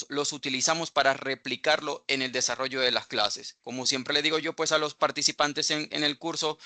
nosotros los utilizamos para replicarlo en el desarrollo de las clases. Como siempre le digo yo pues a los participantes en el curso,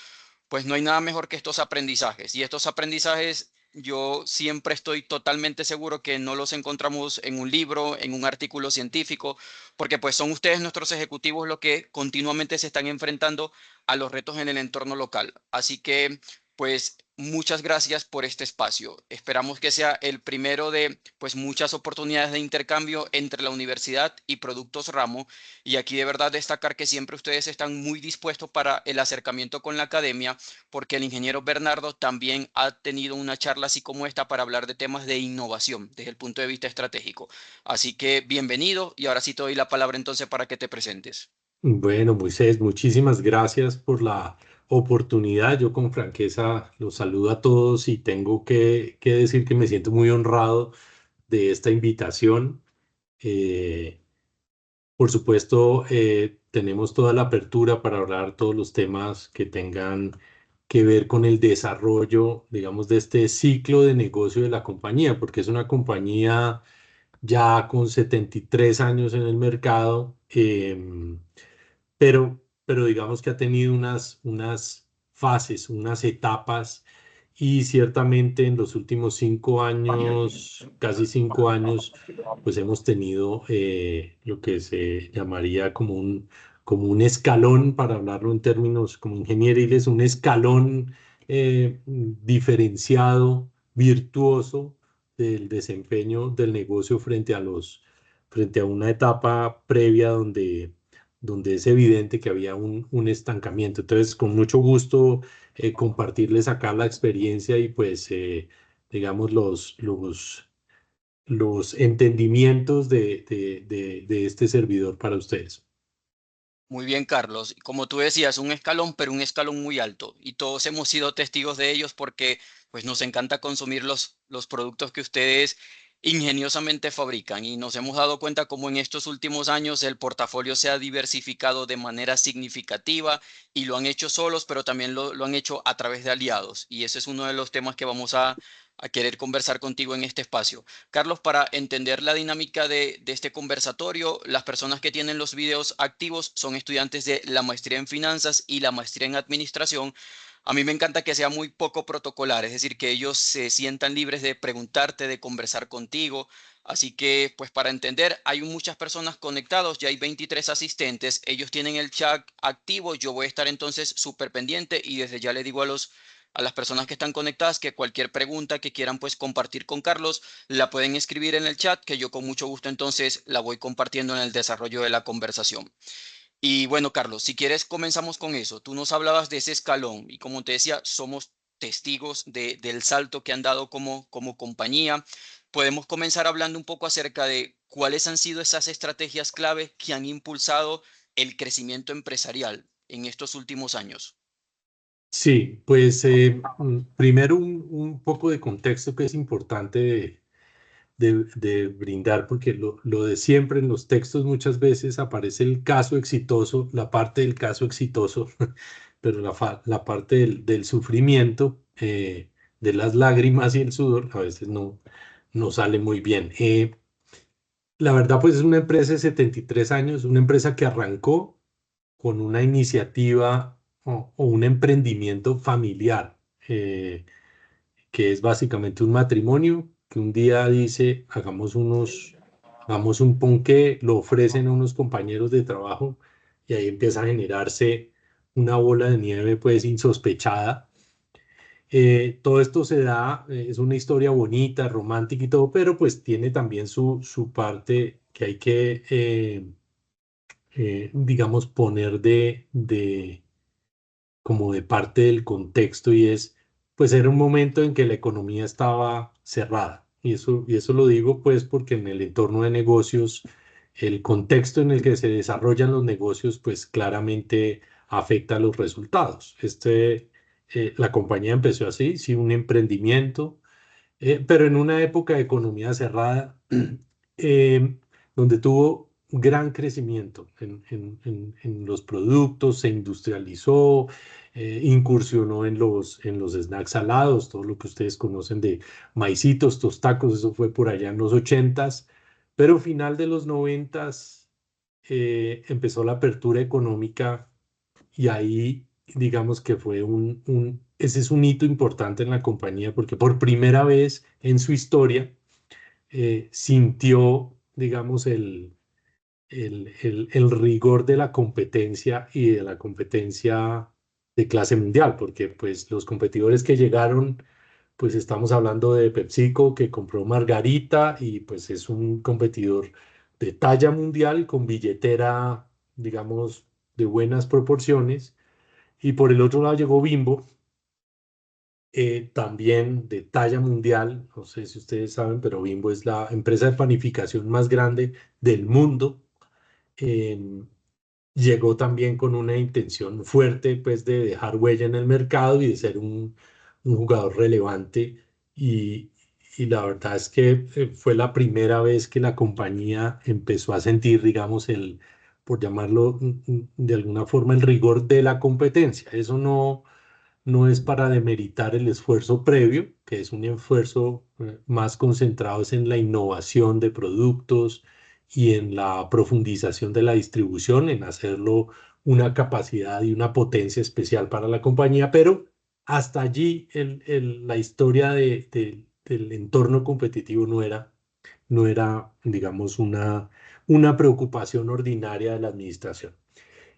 pues no hay nada mejor que estos aprendizajes. Y estos aprendizajes yo siempre estoy totalmente seguro que no los encontramos en un libro, en un artículo científico, porque pues son ustedes nuestros ejecutivos los que continuamente se están enfrentando a los retos en el entorno local. Así que pues muchas gracias por este espacio. Esperamos que sea el primero de pues muchas oportunidades de intercambio entre la universidad y Productos Ramo. Y aquí de verdad destacar que siempre ustedes están muy dispuestos para el acercamiento con la academia, porque el ingeniero Bernardo también ha tenido una charla así como esta para hablar de temas de innovación desde el punto de vista estratégico. Así que bienvenido y ahora sí te doy la palabra entonces para que te presentes. Bueno, Moisés, muchísimas gracias por la oportunidad. Yo con franqueza los saludo a todos y tengo que decir que me siento muy honrado de esta invitación. Eh, por supuesto, tenemos toda la apertura para hablar todos los temas que tengan que ver con el desarrollo, digamos, de este ciclo de negocio de la compañía, porque es una compañía ya con 73 años en el mercado. Pero digamos que ha tenido unas fases, unas etapas, y ciertamente en los últimos 5 años, casi 5 años, pues hemos tenido lo que se llamaría como un escalón, para hablarlo en términos como ingenieriles, un escalón diferenciado, virtuoso del desempeño del negocio frente a una etapa previa donde es evidente que había un estancamiento. Entonces, con mucho gusto compartirles acá la experiencia y pues, digamos, los entendimientos de este servidor para ustedes. Muy bien, Carlos. Como tú decías, un escalón, pero un escalón muy alto. Y todos hemos sido testigos de ellos porque pues, nos encanta consumir los productos que ustedes ingeniosamente fabrican. Y nos hemos dado cuenta cómo en estos últimos años el portafolio se ha diversificado de manera significativa y lo han hecho solos, pero también lo han hecho a través de aliados. Y ese es uno de los temas que vamos a querer conversar contigo en este espacio. Carlos, para entender la dinámica de este conversatorio, las personas que tienen los videos activos son estudiantes de la maestría en finanzas y la maestría en administración. A mí me encanta que sea muy poco protocolar, es decir, que ellos se sientan libres de preguntarte, de conversar contigo. Así que, pues para entender, hay muchas personas conectadas, ya hay 23 asistentes, ellos tienen el chat activo, yo voy a estar entonces súper pendiente y desde ya le digo a las personas que están conectadas que cualquier pregunta que quieran pues compartir con Carlos la pueden escribir en el chat, que yo con mucho gusto entonces la voy compartiendo en el desarrollo de la conversación. Y bueno, Carlos, si quieres comenzamos con eso. Tú nos hablabas de ese escalón y como te decía, somos testigos del salto que han dado como compañía. Podemos comenzar hablando un poco acerca de cuáles han sido esas estrategias clave que han impulsado el crecimiento empresarial en estos últimos años. Sí, pues primero un poco de contexto que es importante de brindar, porque lo de siempre en los textos muchas veces aparece el caso exitoso, la parte del caso exitoso, pero la parte del sufrimiento, de las lágrimas y el sudor, a veces no sale muy bien. La verdad, pues es una empresa de 73 años, una empresa que arrancó con una iniciativa o un emprendimiento familiar. Que es básicamente un matrimonio que un día dice, hagamos un ponqué, lo ofrecen a unos compañeros de trabajo, y ahí empieza a generarse una bola de nieve pues insospechada. Todo esto se da, es una historia bonita, romántica y todo, pero pues tiene también su parte que hay que, digamos, poner como de parte del contexto, y es, pues era un momento en que la economía estaba cerrada. Y eso lo digo pues porque en el entorno de negocios, el contexto en el que se desarrollan los negocios, pues claramente afecta a los resultados. La compañía empezó así, sí, un emprendimiento, pero en una época de economía cerrada, eh, donde tuvo gran crecimiento en los productos, se industrializó, incursionó en los snacks salados, todo lo que ustedes conocen de maicitos, tostacos, eso fue por allá en los 80s, Pero final de los noventas empezó la apertura económica y ahí digamos que fue ese es un hito importante en la compañía porque por primera vez en su historia sintió, digamos, el rigor de la competencia y de la competencia de clase mundial, porque pues los competidores que llegaron, pues estamos hablando de PepsiCo que compró Margarita y pues es un competidor de talla mundial con billetera, digamos, de buenas proporciones. Y por el otro lado llegó Bimbo, también de talla mundial. No sé si ustedes saben, pero Bimbo es la empresa de panificación más grande del mundo. Em, Llegó también con una intención fuerte, pues, de dejar huella en el mercado y de ser un jugador relevante. Y, y la verdad es que fue la primera vez que la compañía empezó a sentir, digamos, por llamarlo de alguna forma, el rigor de la competencia. Eso no es para demeritar el esfuerzo previo, que es un esfuerzo más concentrado es en la innovación de productos y en la profundización de la distribución, en hacerlo una capacidad y una potencia especial para la compañía, pero hasta allí la historia del entorno competitivo no era, digamos, una preocupación ordinaria de la administración.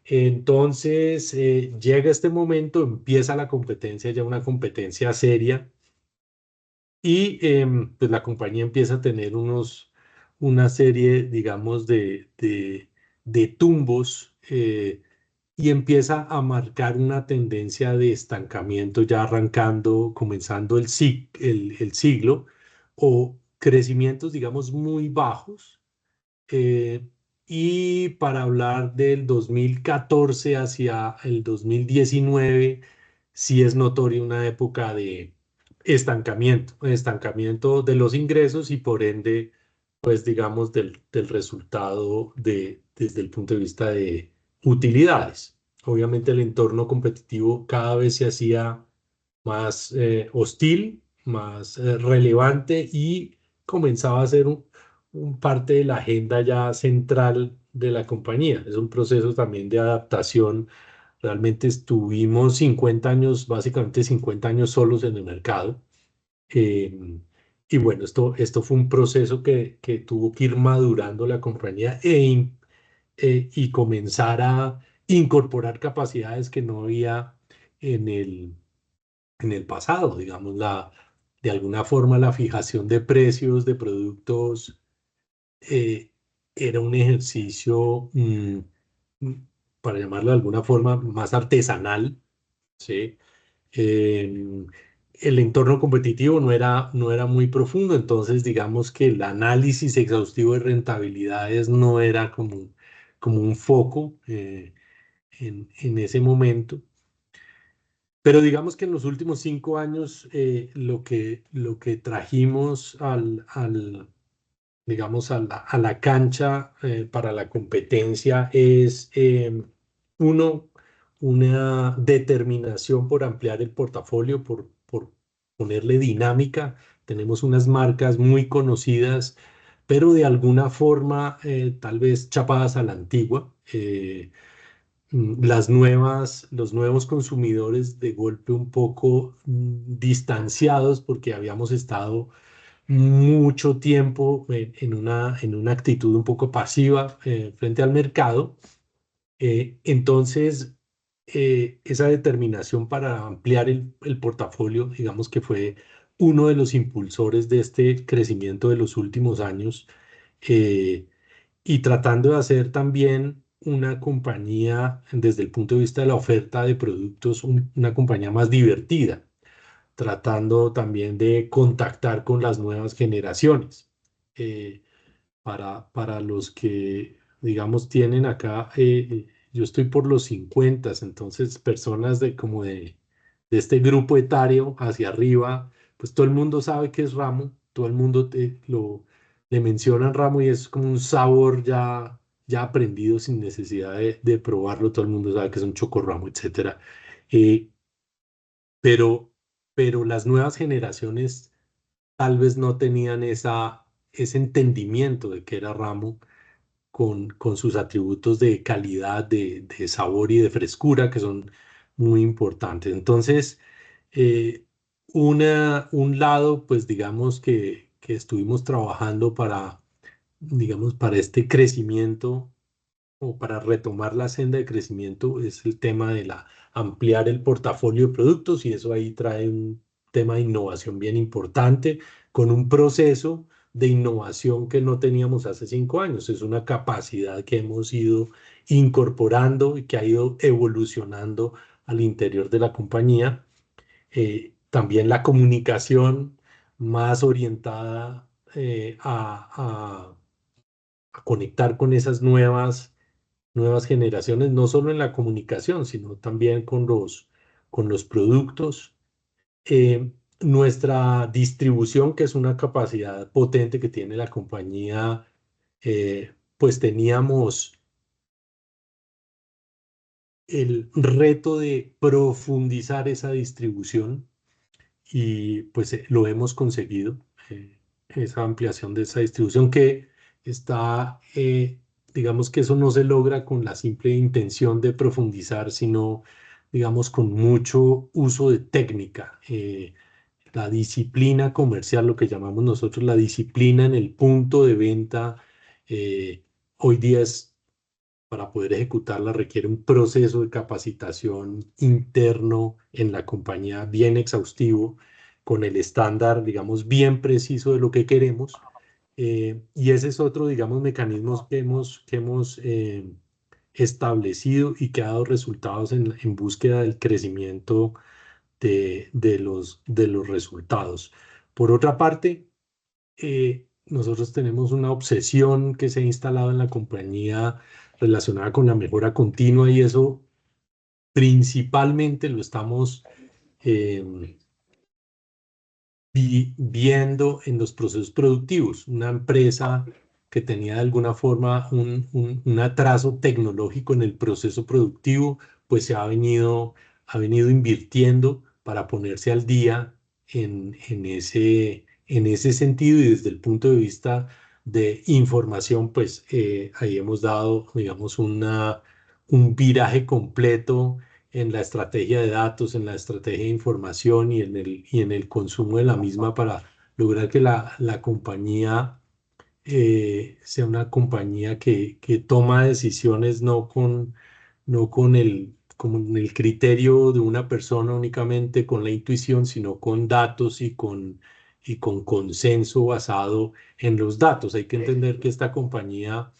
Entonces, llega este momento, empieza la competencia, ya una competencia seria, y pues la compañía empieza a tener una serie, digamos, de tumbos y empieza a marcar una tendencia de estancamiento ya arrancando, comenzando el siglo, o crecimientos, digamos, muy bajos. eh, y para hablar del 2014 hacia el 2019, sí es notoria una época de estancamiento de los ingresos y por ende, pues digamos, del resultado desde el punto de vista de utilidades. Obviamente el entorno competitivo cada vez se hacía más hostil, más relevante y comenzaba a ser un parte de la agenda ya central de la compañía. Es un proceso también de adaptación. Realmente estuvimos 50 años, básicamente 50 años solos en el mercado. Eh, y bueno, esto fue un proceso que tuvo que ir madurando la compañía y comenzar a incorporar capacidades que no había en el pasado, digamos, de alguna forma la fijación de precios de productos eh, era un ejercicio, mm, para llamarlo de alguna forma, más artesanal, ¿sí? Eh, el entorno competitivo no era muy profundo, entonces digamos que el análisis exhaustivo de rentabilidades no era como un foco en ese momento. Pero digamos que en los últimos 5 años lo que trajimos digamos, a la cancha para la competencia es, uno, una determinación por ampliar el portafolio, por ponerle dinámica. Tenemos unas marcas muy conocidas, pero de alguna forma tal vez chapadas a la antigua. Los nuevos consumidores de golpe un poco distanciados porque habíamos estado mucho tiempo en una actitud un poco pasiva frente al mercado. Entonces, esa determinación para ampliar el portafolio, digamos que fue uno de los impulsores de este crecimiento de los últimos años. eh, y tratando de hacer también una compañía, desde el punto de vista de la oferta de productos, una compañía más divertida, tratando también de contactar con las nuevas generaciones. Eh, para los que, digamos, tienen acá, yo estoy por los 50, entonces personas de este grupo etario hacia arriba, pues todo el mundo sabe que es ramo, todo el mundo le mencionan ramo y es como un sabor ya aprendido sin necesidad de probarlo, todo el mundo sabe que es un chocorramo, etcétera. Eh, pero, pero las nuevas generaciones tal vez no tenían ese entendimiento de qué era Ramo con sus atributos de calidad, de sabor y de frescura que son muy importantes. Entonces, eh, un lado, pues digamos que estuvimos trabajando para, digamos, para este crecimiento o para retomar la senda de crecimiento es el tema de ampliar el portafolio de productos y eso ahí trae un tema de innovación bien importante con un proceso de innovación que no teníamos hace 5 años. Es una capacidad que hemos ido incorporando y que ha ido evolucionando al interior de la compañía. También la comunicación más orientada a conectar con esas nuevas generaciones, no solo en la comunicación, sino también con los productos. Nuestra distribución, que es una capacidad potente que tiene la compañía, pues teníamos el reto de profundizar esa distribución y pues lo hemos conseguido, esa ampliación de esa distribución que está, digamos que eso no se logra con la simple intención de profundizar, sino digamos con mucho uso de técnica. La disciplina comercial, lo que llamamos nosotros la disciplina en el punto de venta, hoy día es para poder ejecutarla requiere un proceso de capacitación interno en la compañía bien exhaustivo, con el estándar, digamos, bien preciso de lo que queremos. Y ese es otro, digamos, mecanismos que hemos establecido y que ha dado resultados en búsqueda del crecimiento de los resultados. Por otra parte, nosotros tenemos una obsesión que se ha instalado en la compañía relacionada con la mejora continua y eso principalmente lo estamos eh, viendo en los procesos productivos. Una empresa que tenía de alguna forma un atraso tecnológico en el proceso productivo, pues ha venido invirtiendo para ponerse al día en ese sentido y desde el punto de vista de información, pues ahí hemos dado, digamos, un viraje completo en la estrategia de datos, en la estrategia de información y en el consumo de la misma para lograr que la compañía sea una compañía que toma decisiones no con el criterio de una persona únicamente, con la intuición, sino con datos y con consenso basado en los datos. Hay que entender que esta compañía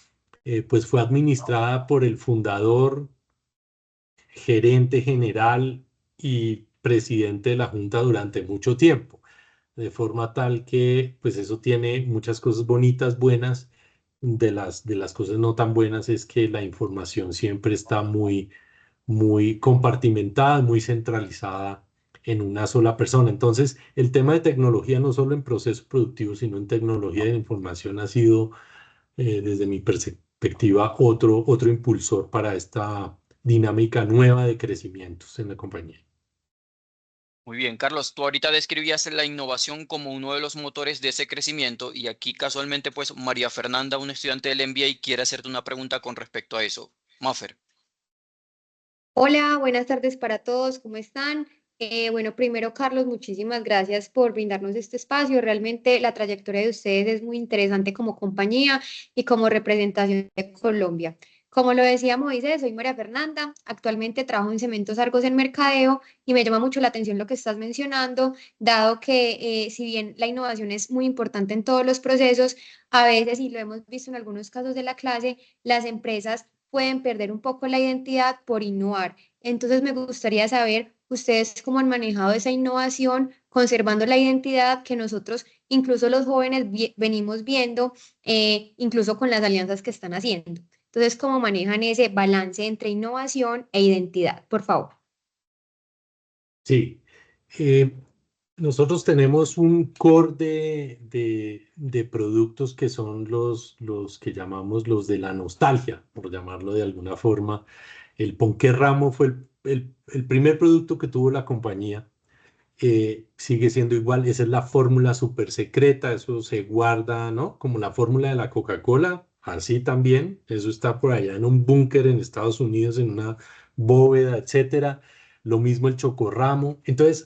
pues fue administrada por el fundador, gerente general y presidente de la Junta durante mucho tiempo, de forma tal que pues eso tiene muchas cosas bonitas, buenas. De las cosas no tan buenas es que la información siempre está muy, muy compartimentada, muy centralizada en una sola persona. Entonces, el tema de tecnología, no solo en procesos productivos, sino en tecnología de información, ha sido desde mi perspectiva, otro impulsor para esta dinámica nueva de crecimientos en la compañía. Muy bien, Carlos, tú ahorita describías la innovación como uno de los motores de ese crecimiento y aquí casualmente pues María Fernanda, una estudiante del MBA, quiere hacerte una pregunta con respecto a eso. Mafer. Hola, buenas tardes para todos, ¿cómo están? Bueno, primero, Carlos, muchísimas gracias por brindarnos este espacio. Realmente la trayectoria de ustedes es muy interesante como compañía y como representación de Colombia. Como lo decía Moisés, soy María Fernanda, actualmente trabajo en Cementos Argos en Mercadeo y me llama mucho la atención lo que estás mencionando, dado que si bien la innovación es muy importante en todos los procesos, a veces, y lo hemos visto en algunos casos de la clase, las empresas pueden perder un poco la identidad por innovar. Entonces me gustaría saber ustedes cómo han manejado esa innovación, conservando la identidad que nosotros, incluso los jóvenes, venimos viendo, incluso con las alianzas que están haciendo. Entonces, ¿cómo manejan ese balance entre innovación e identidad? Por favor. Sí, eh, nosotros tenemos un core de productos que son los que llamamos los de la nostalgia, por llamarlo de alguna forma. El Ponqué Ramo fue el primer producto que tuvo la compañía. sigue siendo igual. Esa es la fórmula súper secreta, eso se guarda, ¿no? Como la fórmula de la Coca-Cola, así también. Eso está por allá en un búnker en Estados Unidos, en una bóveda, etcétera. Lo mismo el chocorramo. Entonces,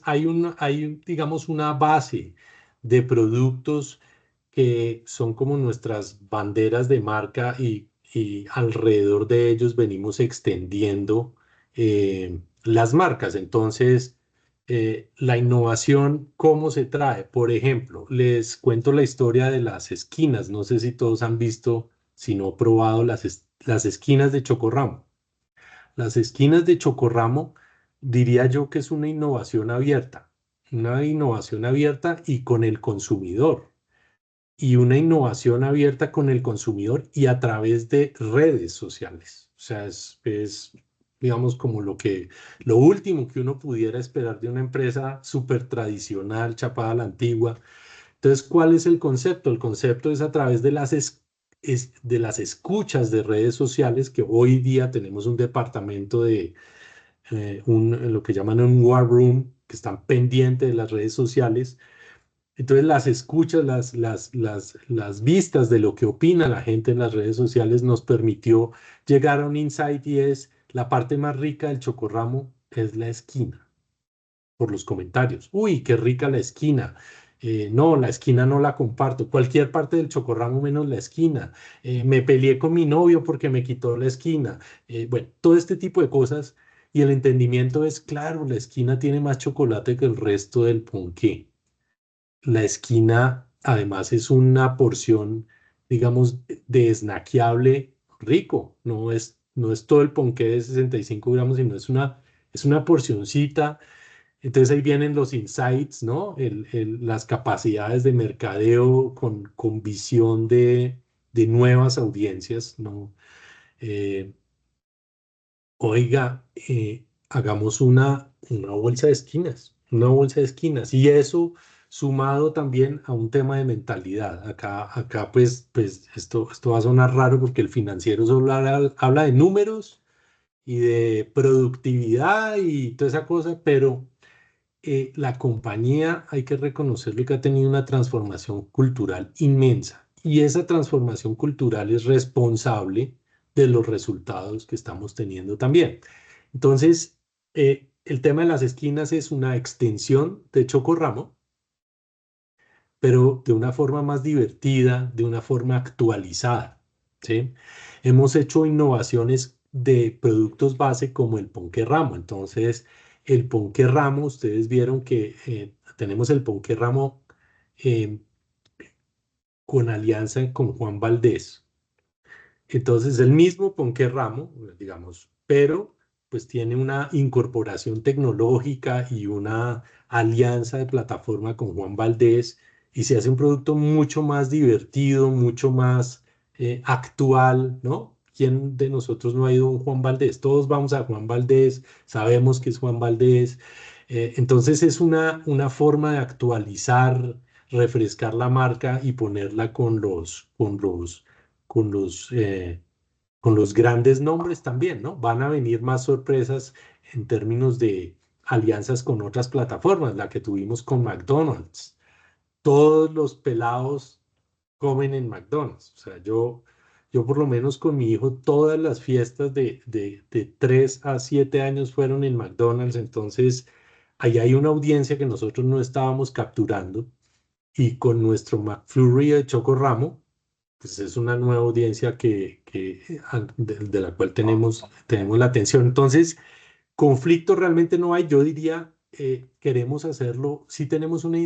digamos, una base de productos que son como nuestras banderas de marca y alrededor de ellos venimos extendiendo las marcas. Entonces, la innovación, ¿cómo se trae? Por ejemplo, les cuento la historia de las esquinas. No sé si todos han visto, si no probado las esquinas de Chocorramo. Las esquinas de Chocorramo, diría yo que es una innovación abierta y con el consumidor, y una innovación abierta con el consumidor y a través de redes sociales. O sea, digamos, como lo último que uno pudiera esperar de una empresa súper tradicional, chapada a la antigua. Entonces, ¿cuál es el concepto? El concepto es a través de de las escuchas de redes sociales, que hoy día tenemos un departamento lo que llaman un war room, que están pendientes de las redes sociales. Entonces las escuchas, las vistas de lo que opina la gente en las redes sociales nos permitió llegar a un insight, y es la parte más rica del chocorramo es la esquina, por los comentarios. Uy, qué rica la esquina. No, la esquina no la comparto. Cualquier parte del chocorramo menos la esquina. Me peleé con mi novio porque me quitó la esquina. Bueno, todo este tipo de cosas. Y el entendimiento es, claro, la esquina tiene más chocolate que el resto del ponqué. La esquina, además, es una porción, digamos, de snackeable rico. No es todo el ponqué de 65 gramos, sino es una porcioncita. Entonces ahí vienen los insights, ¿no? Las capacidades de mercadeo con visión de nuevas audiencias, ¿no? Eh, Oiga, hagamos una bolsa de esquinas, una bolsa de esquinas. Y eso sumado también a un tema de mentalidad. Acá pues esto va a sonar raro porque el financiero solo habla de números y de productividad y toda esa cosa, pero la compañía, hay que reconocerlo, que ha tenido una transformación cultural inmensa. Y esa transformación cultural es responsable de los resultados que estamos teniendo también. Entonces, el tema de las esquinas es una extensión de Chocorramo, pero de una forma más divertida, de una forma actualizada, ¿sí? Hemos hecho innovaciones de productos base como el ponqué ramo. Entonces, el ponqué ramo, ustedes vieron que tenemos el ponqué ramo eh, con alianza con Juan Valdés. Entonces, el mismo Ponqué Ramo, digamos, pero pues tiene una incorporación tecnológica y una alianza de plataforma con Juan Valdés, y se hace un producto mucho más divertido, mucho más actual, ¿no? ¿Quién de nosotros no ha ido a un Juan Valdés? Todos vamos a Juan Valdés, sabemos que es Juan Valdés. Entonces es una forma de actualizar, refrescar la marca y ponerla con los, eh, con los grandes nombres también, ¿no? Van a venir más sorpresas en términos de alianzas con otras plataformas, la que tuvimos con McDonald's. Todos los pelados comen en McDonald's. O sea, yo por lo menos con mi hijo, todas las fiestas de 3 a 7 años fueron en McDonald's. Entonces, ahí hay una audiencia que nosotros no estábamos capturando, y con nuestro McFlurry de Choco Ramo, pues es una nueva audiencia de la cual tenemos la atención. Entonces, conflicto realmente no hay. Yo diría, queremos hacerlo, sí tenemos una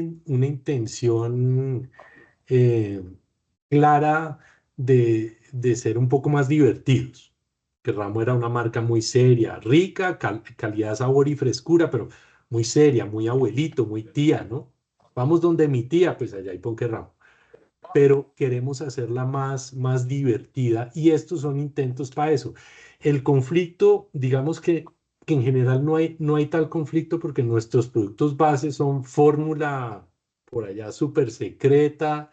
intención eh, clara de ser un poco más divertidos. Que Ramo era una marca muy seria, rica, calidad, sabor y frescura, pero muy seria, muy abuelito, muy tía, ¿no? Vamos donde mi tía, pues allá hay Ponque Ramo, pero queremos hacerla más divertida, y estos son intentos para eso. El conflicto, digamos que en general no hay tal conflicto porque nuestros productos base son fórmula por allá súper secreta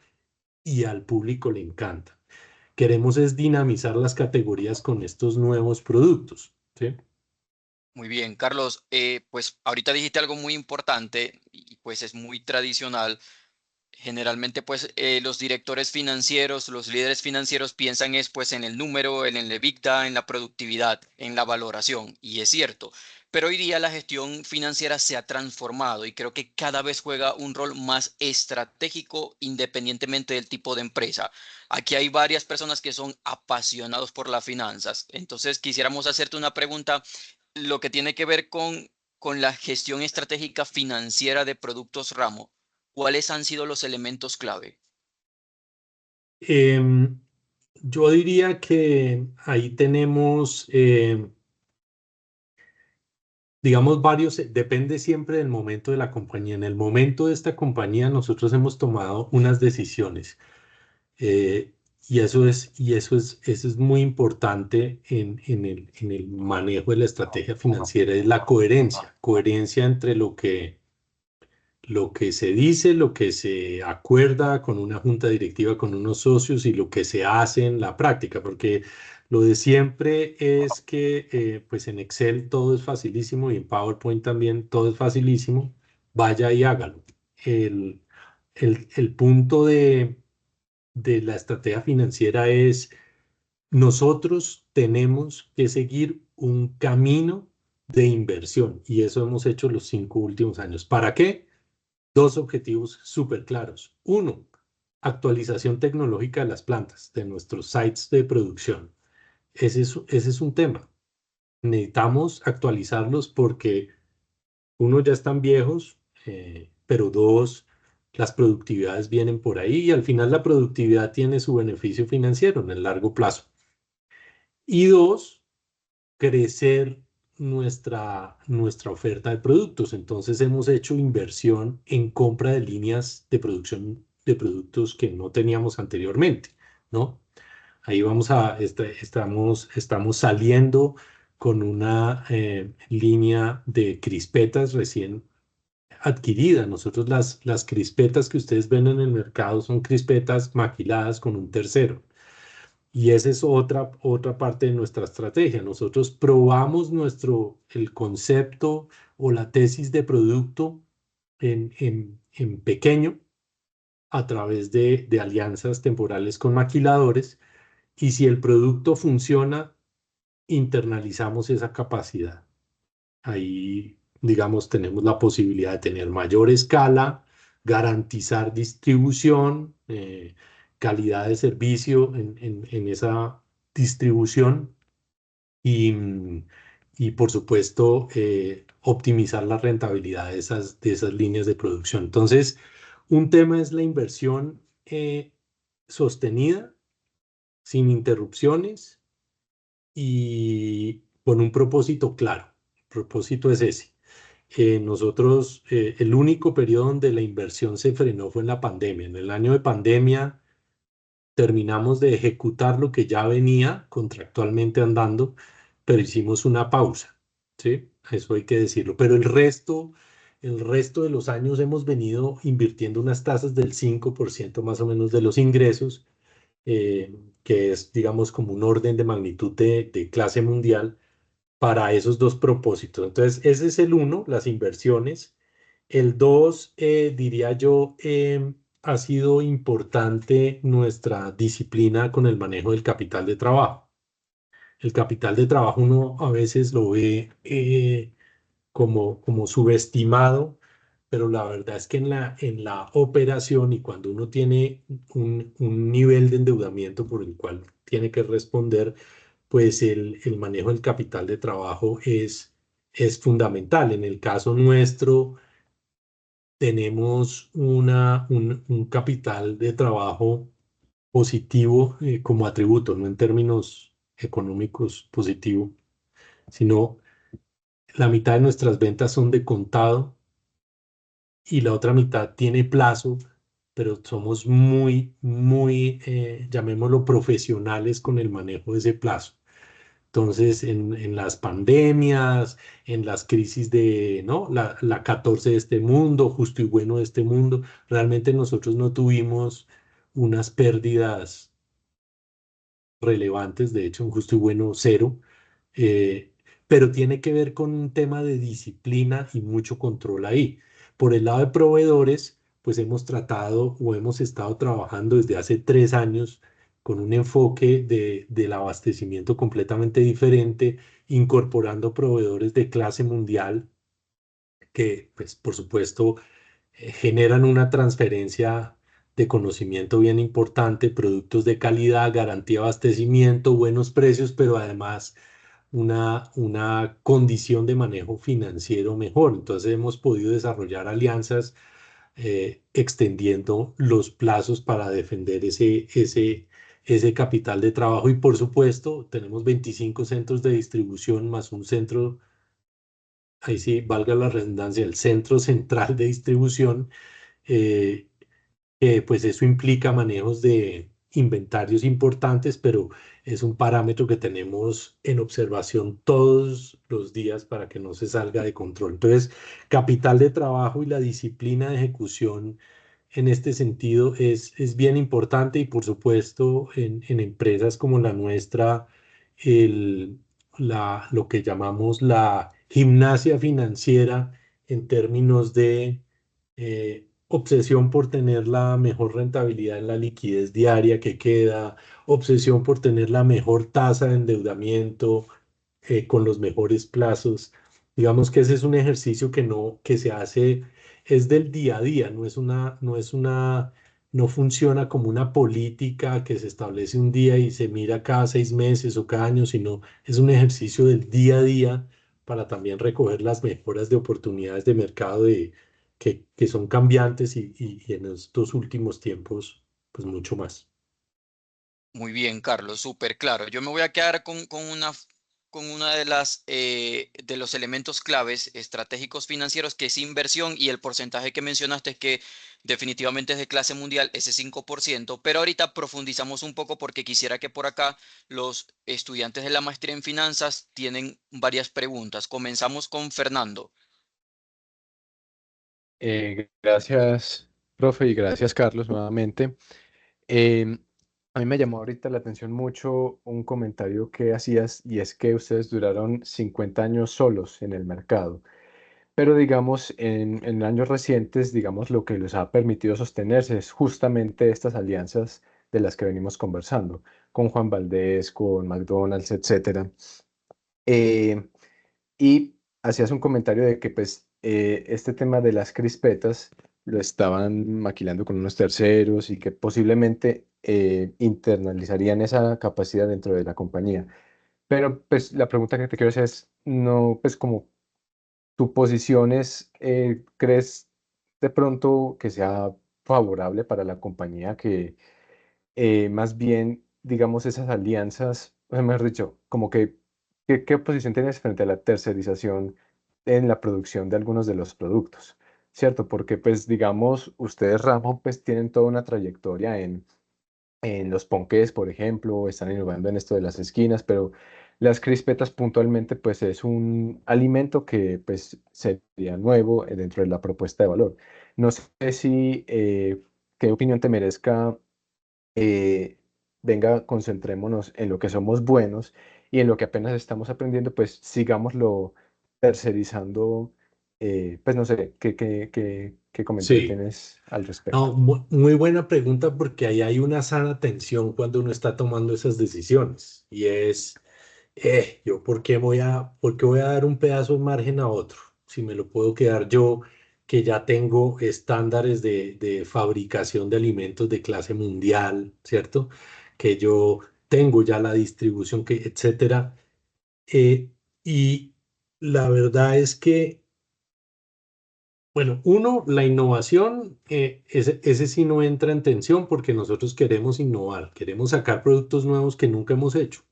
y al público le encanta. Queremos es dinamizar las categorías con estos nuevos productos, ¿sí? Muy bien, Carlos. Pues ahorita dijiste algo muy importante y pues es muy tradicional. Generalmente, pues los directores financieros, los líderes financieros piensan es pues en el número, en el EBITDA, en la productividad, en la valoración, y es cierto. Pero hoy día la gestión financiera se ha transformado y creo que cada vez juega un rol más estratégico independientemente del tipo de empresa. Aquí hay varias personas que son apasionados por las finanzas. Entonces, quisiéramos hacerte una pregunta, lo que tiene que ver con la gestión estratégica financiera de Productos Ramo. ¿Cuáles han sido los elementos clave? Em, yo diría que ahí tenemos, digamos, varios, depende siempre del momento de la compañía. En el momento de esta compañía nosotros hemos tomado unas decisiones. eh, eso es muy importante en el manejo de la estrategia financiera, es la coherencia entre lo que se dice, lo que se acuerda con una junta directiva, con unos socios y lo que se hace en la práctica, porque lo de siempre es que pues en Excel todo es facilísimo y en PowerPoint también todo es facilísimo, vaya y hágalo. El, el punto de la estrategia financiera es nosotros tenemos que seguir un camino de inversión y eso hemos hecho los 5 últimos años. ¿Para qué? Dos objetivos súper claros. Uno, actualización tecnológica de las plantas, de nuestros sites de producción. Ese es un tema. Necesitamos actualizarlos porque, uno, ya están viejos, pero dos, las productividades vienen por ahí y al final la productividad tiene su beneficio financiero en el largo plazo. Y dos, crecer nuestra oferta de productos. Entonces hemos hecho inversión en compra de líneas de producción de productos que no teníamos anteriormente, ¿no? Ahí estamos saliendo con una línea de crispetas recién adquirida. Nosotros las crispetas que ustedes ven en el mercado son crispetas maquiladas con un tercero. Y esa es otra parte de nuestra estrategia. Nosotros probamos el concepto o la tesis de producto en pequeño a través de alianzas temporales con maquiladores y si el producto funciona, internalizamos esa capacidad. Ahí, digamos, tenemos la posibilidad de tener mayor escala, garantizar distribución, calidad de servicio en esa distribución y, y por supuesto, optimizar la rentabilidad de esas líneas de producción. Entonces, un tema es la inversión sostenida, sin interrupciones y con un propósito claro. El propósito es ese. Nosotros, el único periodo donde la inversión se frenó fue en la pandemia. En el año de pandemia terminamos de ejecutar lo que ya venía contractualmente andando, pero hicimos una pausa, ¿sí? Eso hay que decirlo. Pero el resto de los años hemos venido invirtiendo unas tasas del 5% más o menos de los ingresos, que es, digamos, como un orden de magnitud de clase mundial para esos dos propósitos. Entonces, ese es el uno, las inversiones. El dos, diría yo, ha sido importante nuestra disciplina con el manejo del capital de trabajo. El capital de trabajo uno a veces lo ve como subestimado, pero la verdad es que en la operación y cuando uno tiene un nivel de endeudamiento por el cual tiene que responder, pues el manejo del capital de trabajo es fundamental. En el caso nuestro, tenemos un capital de trabajo positivo como atributo, no en términos económicos positivo, sino la mitad de nuestras ventas son de contado y la otra mitad tiene plazo, pero somos muy, muy, llamémoslo, profesionales con el manejo de ese plazo. Entonces, en las pandemias, en las crisis de, ¿no? La 14 de este mundo, justo y bueno de este mundo, realmente nosotros no tuvimos unas pérdidas relevantes, de hecho, en justo y bueno cero, eh, pero tiene que ver con un tema de disciplina y mucho control ahí. Por el lado de proveedores, pues hemos tratado o hemos estado trabajando desde hace 3 años con un enfoque del abastecimiento completamente diferente, incorporando proveedores de clase mundial que, pues, por supuesto, generan una transferencia de conocimiento bien importante, productos de calidad, garantía de abastecimiento, buenos precios, pero además una condición de manejo financiero mejor. Entonces hemos podido desarrollar alianzas extendiendo los plazos para defender ese capital de trabajo. Y por supuesto, tenemos 25 centros de distribución más un centro, ahí sí, valga la redundancia, el centro central de distribución. eh, pues eso implica manejos de inventarios importantes, pero es un parámetro que tenemos en observación todos los días para que no se salga de control. Entonces, capital de trabajo y la disciplina de ejecución en este sentido es bien importante y por supuesto en empresas como la nuestra, lo que llamamos la gimnasia financiera en términos de obsesión por tener la mejor rentabilidad en la liquidez diaria que queda, obsesión por tener la mejor tasa de endeudamiento con los mejores plazos. Digamos que ese es un ejercicio que se hace, es del día a día, no funciona como una política que se establece un día y se mira cada 6 meses o cada año, sino es un ejercicio del día a día para también recoger las mejoras de oportunidades de mercado que son cambiantes y en estos últimos tiempos, pues mucho más. Muy bien, Carlos, súper claro. Yo me voy a quedar con una de los elementos claves estratégicos financieros, que es inversión, y el porcentaje que mencionaste es que definitivamente es de clase mundial, ese 5%. Pero ahorita profundizamos un poco porque quisiera que por acá los estudiantes de la maestría en finanzas tienen varias preguntas. Comenzamos con Fernando. Gracias, profe, y gracias, Carlos, nuevamente. Em, a mí me llamó ahorita la atención mucho un comentario que hacías, y es que ustedes duraron 50 años solos en el mercado, pero digamos, en años recientes, digamos, lo que les ha permitido sostenerse es justamente estas alianzas de las que venimos conversando, con Juan Valdez, con McDonald's, etcétera. Eh, y hacías un comentario de que pues este tema de las crispetas lo estaban maquilando con unos terceros y que posiblemente internalizarían esa capacidad dentro de la compañía. Pero pues la pregunta que te quiero hacer es, no, pues como tu posición es, ¿crees de pronto que sea favorable para la compañía que más bien, digamos, esas alianzas, o mejor dicho, como que, ¿qué posición tienes frente a la tercerización en la producción de algunos de los productos? ¿Cierto? Porque, pues, digamos, ustedes, Ramón, pues, tienen toda una trayectoria en los ponqués, por ejemplo, están innovando en esto de las esquinas, pero las crispetas puntualmente, pues, es un alimento que, pues, sería nuevo dentro de la propuesta de valor. No sé si, qué opinión te merezca eh, venga, concentrémonos en lo que somos buenos y en lo que apenas estamos aprendiendo, pues sigámoslo tercerizando. Pues no sé, ¿qué comentario Sí, tienes al respecto? no, muy buena pregunta porque ahí hay una sana tensión cuando uno está tomando esas decisiones y es, yo por qué voy a dar un pedazo de margen a otro si me lo puedo quedar yo que ya tengo estándares de fabricación de alimentos de clase mundial, ¿cierto? Que yo tengo ya la distribución, etcétera. Y la verdad es que bueno, uno, la innovación, ese sí no entra en tensión porque nosotros queremos innovar, queremos sacar productos nuevos que nunca hemos hecho.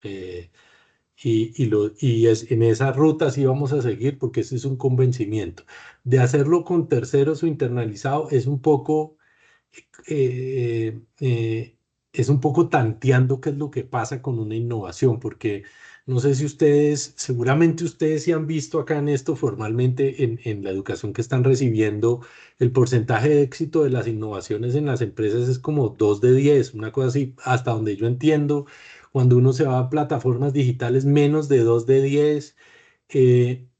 Eh, en esa ruta sí vamos a seguir porque ese es un convencimiento. De hacerlo con terceros o internalizado eh, eh, es un poco tanteando qué es lo que pasa con una innovación, porque no sé si ustedes, seguramente ustedes sí han visto acá en esto formalmente en la educación que están recibiendo, el porcentaje de éxito de las innovaciones en las empresas es como 2 de 10, una cosa así, hasta donde yo entiendo, Cuando uno se va a plataformas digitales, menos de 2 de 10.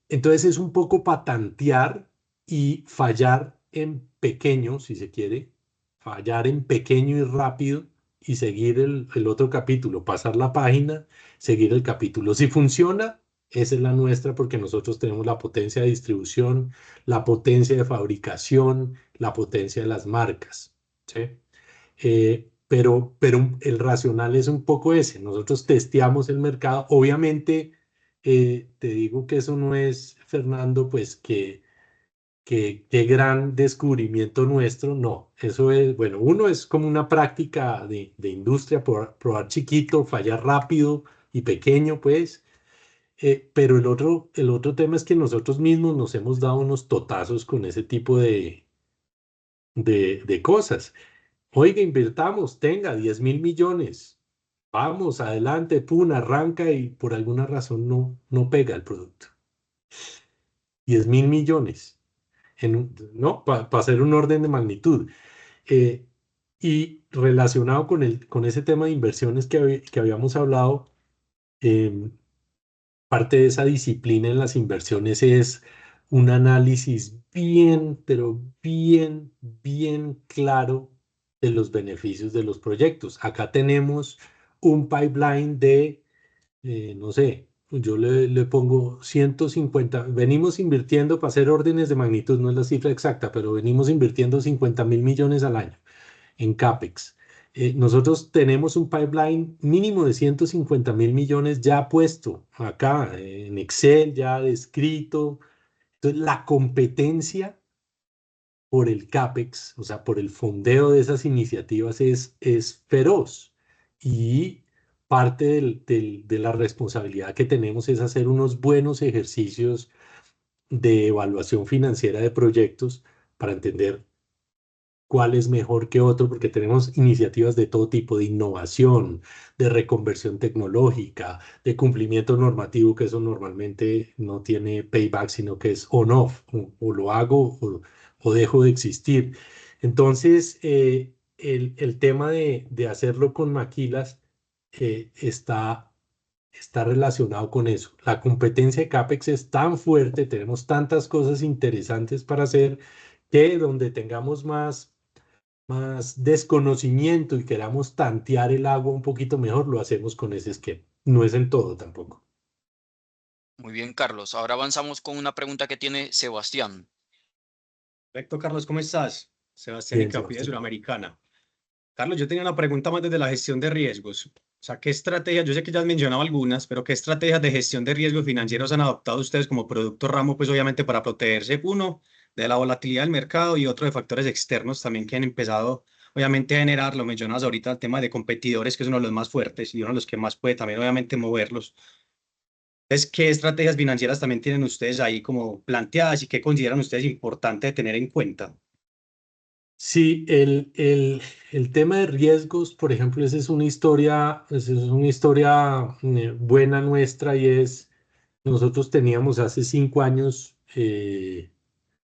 Entonces es un poco patantear y fallar en pequeño, si se quiere, fallar en pequeño y rápido y seguir el otro capítulo, pasar la página, seguir el capítulo. Si funciona, esa es la nuestra porque nosotros tenemos la potencia de distribución, la potencia de fabricación, la potencia de las marcas, ¿sí? Pero el racional es un poco ese. Nosotros testeamos el mercado. Obviamente, te digo que eso no es, Fernando, pues que gran descubrimiento nuestro. No, eso es, bueno, uno es como una práctica de industria, probar chiquito, fallar rápido y pequeño, pues. Pero el otro tema es que nosotros mismos nos hemos dado unos totazos con ese tipo de cosas. Oiga, invirtamos, tenga 10.000 millones. Vamos, adelante, pum, arranca y por alguna razón no pega el producto. 10.000 millones, ¿no? Para hacer un orden de magnitud. Eh, y relacionado con ese tema de inversiones que habíamos hablado, em, parte de esa disciplina en las inversiones es un análisis bien, pero bien, bien claro de los beneficios de los proyectos. Acá tenemos un pipeline de, no sé, yo le pongo 150, venimos invirtiendo para hacer órdenes de magnitud, no es la cifra exacta, pero venimos invirtiendo 50.000 millones al año en CAPEX. Nosotros tenemos un pipeline mínimo de 150.000 millones ya puesto acá en Excel, ya descrito. Entonces, la competencia por el CAPEX, o sea, por el fondeo de esas iniciativas es feroz. Y parte de la responsabilidad que tenemos es hacer unos buenos ejercicios de evaluación financiera de proyectos para entender cuál es mejor que otro, porque tenemos iniciativas de todo tipo, de innovación, de reconversión tecnológica, de cumplimiento normativo, que eso normalmente no tiene payback, sino que es on-off, o lo hago o dejo de existir. Entonces, el tema de hacerlo con maquilas está relacionado con eso. La competencia de CAPEX es tan fuerte, tenemos tantas cosas interesantes para hacer, que donde tengamos más desconocimiento y queramos tantear el agua un poquito mejor, lo hacemos con ese esquema. No es en todo tampoco. Muy bien, Carlos. Ahora avanzamos con una pregunta que tiene Sebastián. Perfecto, Carlos, ¿cómo estás? Sebastián Bien, Icapi de Sebastián. Suramericana. Carlos, yo tenía una pregunta más desde la gestión de riesgos. O sea, ¿qué estrategias? Yo sé que ya has mencionado algunas, pero ¿qué estrategias de gestión de riesgos financieros han adoptado ustedes como producto ramo, pues obviamente para protegerse, uno, de la volatilidad del mercado y otro de factores externos también que han empezado, obviamente, a generar, lo mencionas ahorita, el tema de competidores, que es uno de los más fuertes y uno de los que más puede también, obviamente, moverlos. Entonces, ¿qué estrategias financieras también tienen ustedes ahí como planteadas y qué consideran ustedes importante tener en cuenta? Sí, el tema de riesgos, por ejemplo, esa es una historia buena nuestra y es, nosotros teníamos hace 5 años,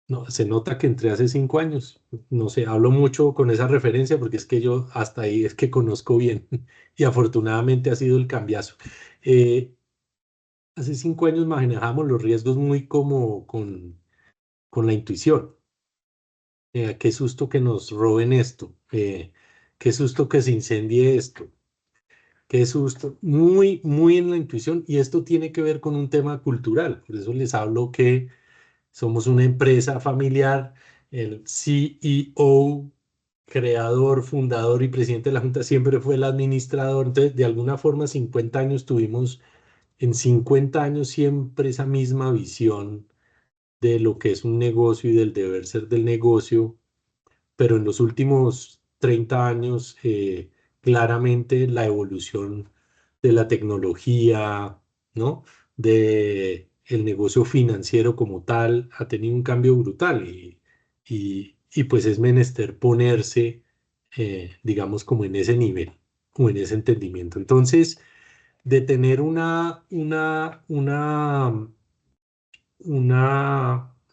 no, se nota que entré hace 5 años, no sé, hablo mucho con esa referencia porque es que yo hasta ahí es que conozco bien y afortunadamente ha sido el cambiazo. Eh, Hace 5 años manejamos los riesgos muy como con la intuición. Qué susto que nos roben esto, qué susto que se incendie esto, qué susto, muy, muy en la intuición, y esto tiene que ver con un tema cultural. Por eso les hablo que somos una empresa familiar. El CEO, creador, fundador y presidente de la Junta siempre fue el administrador. Entonces, de alguna forma, 50 años tuvimos, en 50 años siempre esa misma visión de lo que es un negocio y del deber ser del negocio, pero en los últimos 30 años, claramente la evolución de la tecnología, ¿no? De el negocio financiero como tal ha tenido un cambio brutal y pues es menester ponerse, digamos, como en ese nivel o en ese entendimiento. Entonces, de tener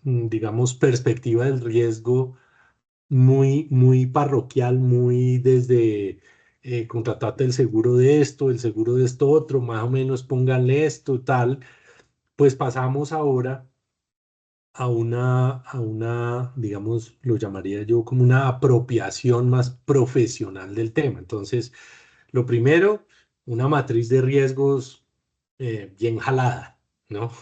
digamos, perspectiva del riesgo muy, muy parroquial, muy desde contratate el seguro de esto, el seguro de esto otro, más o menos pónganle esto, tal, pues pasamos ahora digamos, lo llamaría yo como una apropiación más profesional del tema. Entonces, lo primero, una matriz de riesgos bien jalada, ¿no?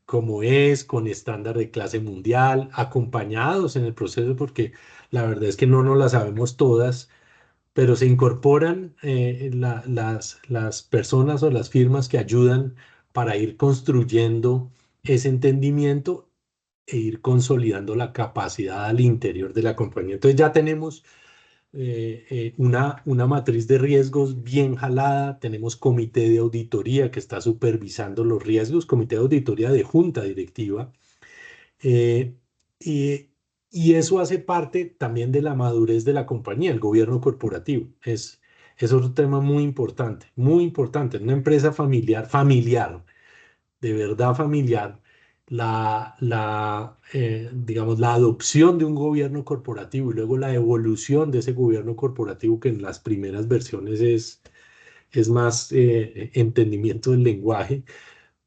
Como es, con estándar de clase mundial, acompañados en el proceso, porque la verdad es que no nos la sabemos todas, pero se incorporan las personas o las firmas que ayudan para ir construyendo ese entendimiento e ir consolidando la capacidad al interior de la compañía. Entonces ya tenemos una matriz de riesgos bien jalada, tenemos comité de auditoría que está supervisando los riesgos, comité de auditoría de junta directiva, eh, y, y eso hace parte también de la madurez de la compañía, el gobierno corporativo. Es otro tema muy importante, muy importante. En una empresa familiar, de verdad familiar, digamos, la adopción de un gobierno corporativo y luego la evolución de ese gobierno corporativo, que en las primeras versiones es más entendimiento del lenguaje,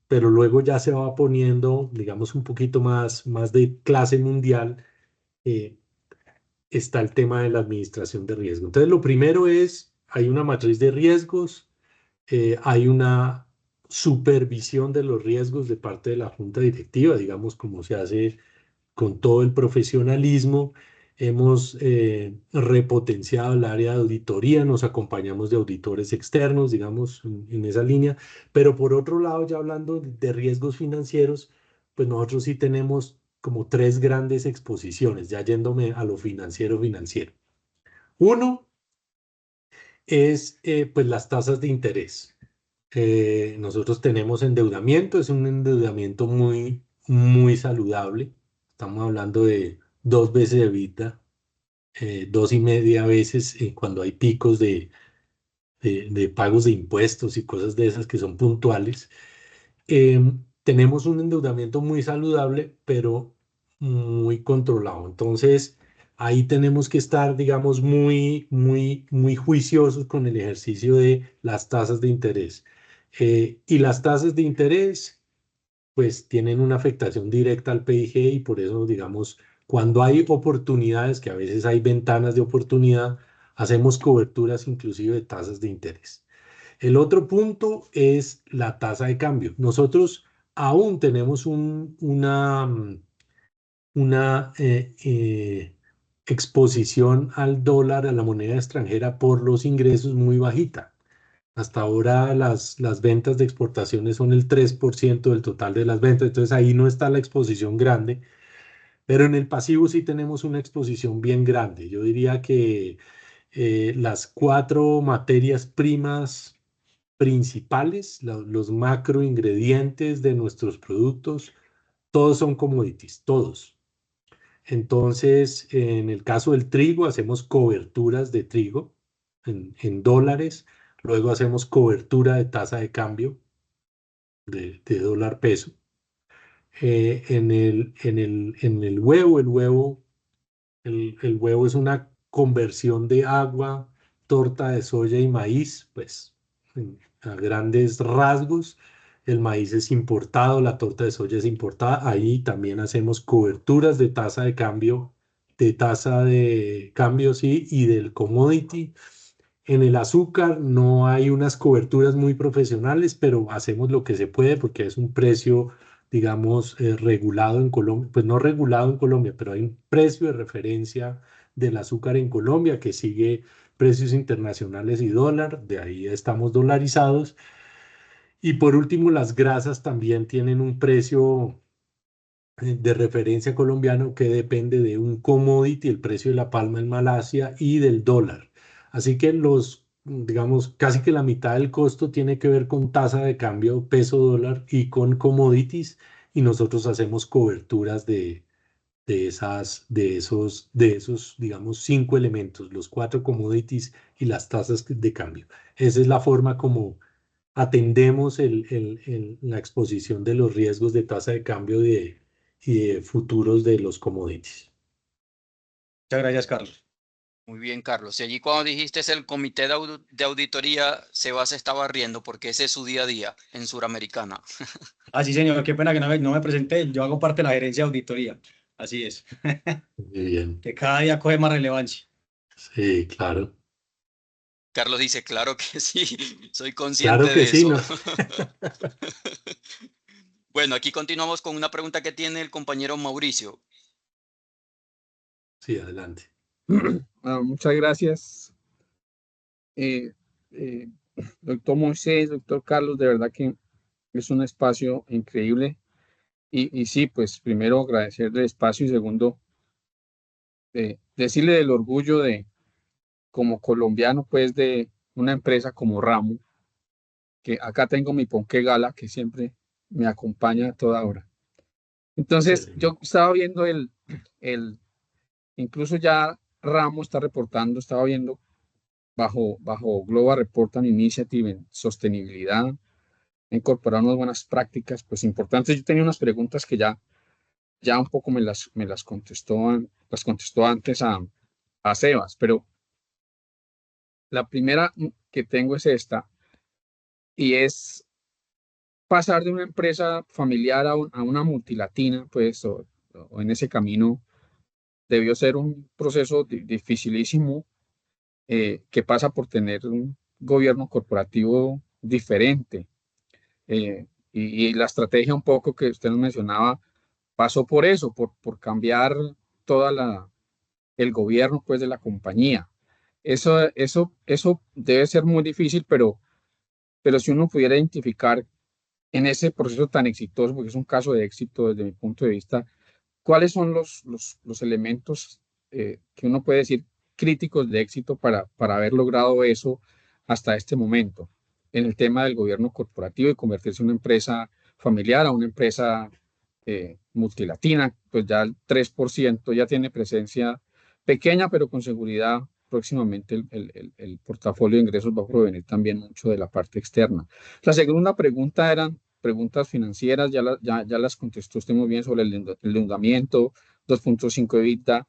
pero luego ya se va poniendo, digamos, un poquito más de clase mundial, eh, está el tema de la administración de riesgo. Entonces, lo primero es, hay una matriz de riesgos, hay una supervisión de los riesgos de parte de la junta directiva, digamos, como se hace con todo el profesionalismo. Hemos repotenciado el área de auditoría, nos acompañamos de auditores externos, digamos, en esa línea. Pero por otro lado, ya hablando de riesgos financieros, pues nosotros sí tenemos como tres grandes exposiciones, ya yéndome a lo financiero. Uno es pues las tasas de interés. Nosotros tenemos endeudamiento, es un endeudamiento muy saludable. Estamos hablando de 2 veces de EBITDA, 2,5 veces cuando hay picos de pagos de impuestos y cosas de esas que son puntuales. Tenemos un endeudamiento muy saludable, pero muy controlado. Entonces, ahí tenemos que estar, digamos, muy juiciosos con el ejercicio de las tasas de interés. Y las tasas de interés, pues, tienen una afectación directa al PIG y por eso, digamos, cuando hay oportunidades, que a veces hay ventanas de oportunidad, hacemos coberturas inclusive de tasas de interés. El otro punto es la tasa de cambio. Nosotros aún tenemos una exposición al dólar, a la moneda extranjera por los ingresos muy bajita. Hasta ahora las ventas de exportaciones son el 3% del total de las ventas, entonces ahí no está la exposición grande, pero en el pasivo sí tenemos una exposición bien grande. Yo diría que las 4 materias primas principales, los macro ingredientes de nuestros productos, todos son commodities, todos. Entonces, en el caso del trigo, hacemos coberturas de trigo en dólares, luego hacemos cobertura de tasa de cambio de dólar peso. En el huevo, el huevo es una conversión de agua, torta de soya y maíz, pues a grandes rasgos. El maíz es importado, la torta de soya es importada. Ahí también hacemos coberturas de tasa de cambio, sí, y del commodity. En el azúcar no hay unas coberturas muy profesionales, pero hacemos lo que se puede porque es un precio, digamos, regulado en Colombia, pues no regulado en Colombia, pero hay un precio de referencia del azúcar en Colombia que sigue precios internacionales y dólar, de ahí estamos dolarizados. Y por último, las grasas también tienen un precio de referencia colombiano que depende de un commodity, el precio de la palma en Malasia y del dólar. Así que digamos, casi que la mitad del costo tiene que ver con tasa de cambio peso dólar y con commodities y nosotros hacemos coberturas de esos, digamos, 5 elementos, los 4 commodities y las tasas de cambio. Esa es la forma como atendemos la exposición de los riesgos de tasa de cambio y de futuros de los commodities. Muchas gracias, Carlos. Muy bien, Carlos. Y allí cuando dijiste el comité de auditoría, Seba se estaba riendo porque ese es su día a día en Suramericana. Ah, sí, señor, qué pena que no me presenté. Yo hago parte de la gerencia de auditoría. Así es. Muy bien. Que cada día coge más relevancia. Sí, claro. Carlos dice, claro que sí, soy consciente Claro que de sí, eso. ¿no? Bueno, aquí continuamos con una pregunta que tiene el compañero Mauricio. Sí, adelante. Muchas gracias, eh, eh, doctor Moisés, doctor Carlos, de verdad que es un espacio increíble. Y sí, pues primero agradecerle el espacio y segundo, decirle del orgullo de, como colombiano, pues de una empresa como Ramo, que acá tengo mi Ponqué Gala, que siempre me acompaña a toda hora. Entonces, Excelente. yo estaba viendo incluso ya Ramo está reportando, estaba viendo bajo Global Reporting Initiative en sostenibilidad, incorporar unas buenas prácticas, pues importantes. Yo tenía unas preguntas que ya un poco las contestó antes a Sebas, pero la primera que tengo es esta, y es pasar de una empresa familiar a una multilatina, pues, o en ese camino debió ser un proceso dificilísimo, que pasa por tener un gobierno corporativo diferente. Y la estrategia un poco que usted nos mencionaba pasó por eso, por cambiar toda el gobierno pues de la compañía. Eso debe ser muy difícil, pero si uno pudiera identificar en ese proceso tan exitoso, porque es un caso de éxito desde mi punto de vista, ¿cuáles son los elementos que uno puede decir críticos de éxito para haber logrado eso hasta este momento en el tema del gobierno corporativo y convertirse en una empresa familiar a una empresa multilatina? Pues ya el 3% ya tiene presencia pequeña, pero con seguridad próximamente el portafolio de ingresos va a provenir también mucho de la parte externa. La segunda pregunta eran preguntas financieras, ya las contestó usted muy bien sobre el endeudamiento, 2.5 EBITDA.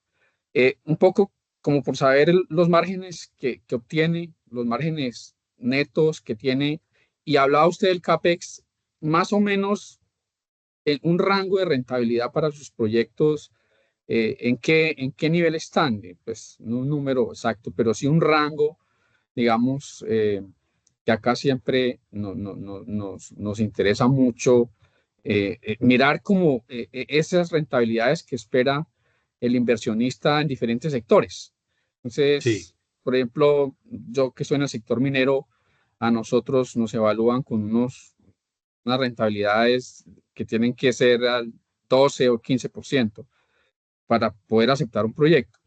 Un poco como por saber los márgenes que obtiene, los márgenes netos que tiene, y hablaba usted del CAPEX, más o menos en un rango de rentabilidad para sus proyectos, ¿en qué nivel están? Pues no un número exacto, pero sí un rango, digamos, que acá siempre nos interesa mucho mirar como esas rentabilidades que espera el inversionista en diferentes sectores. Sí, Entonces, por ejemplo, yo que soy en el sector minero, a nosotros nos evalúan con unas rentabilidades que tienen que ser al 12 o 15% para poder aceptar un proyecto.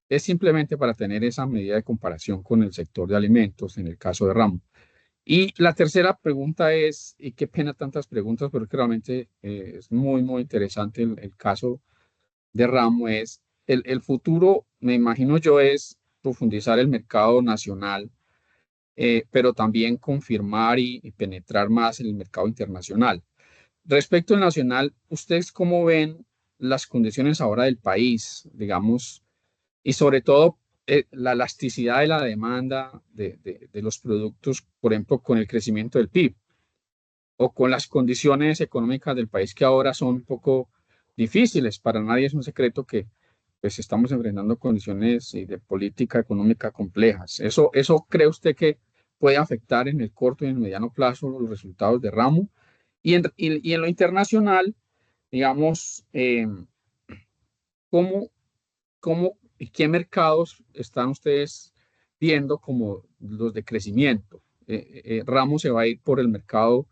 Es simplemente para tener esa medida de comparación con el sector de alimentos, en el caso de Ramo. Y la tercera pregunta es, y qué pena tantas preguntas, pero es que realmente es muy interesante el caso de Ramo, es el futuro, me imagino yo, es profundizar el mercado nacional, pero también confirmar y penetrar más en el mercado internacional. Respecto al nacional, ¿ustedes cómo ven las condiciones ahora del país, digamos, y sobre todo la elasticidad de la demanda de los productos, por ejemplo, con el crecimiento del PIB o con las condiciones económicas del país que ahora son un poco difíciles? Para nadie es un secreto que pues estamos enfrentando condiciones de política económica complejas. ¿Eso cree usted que puede afectar en el corto y en el mediano plazo los resultados de Ramo? Y en lo internacional, digamos, ¿cómo y qué mercados están ustedes viendo como los de crecimiento? Ramos se va a ir por el mercado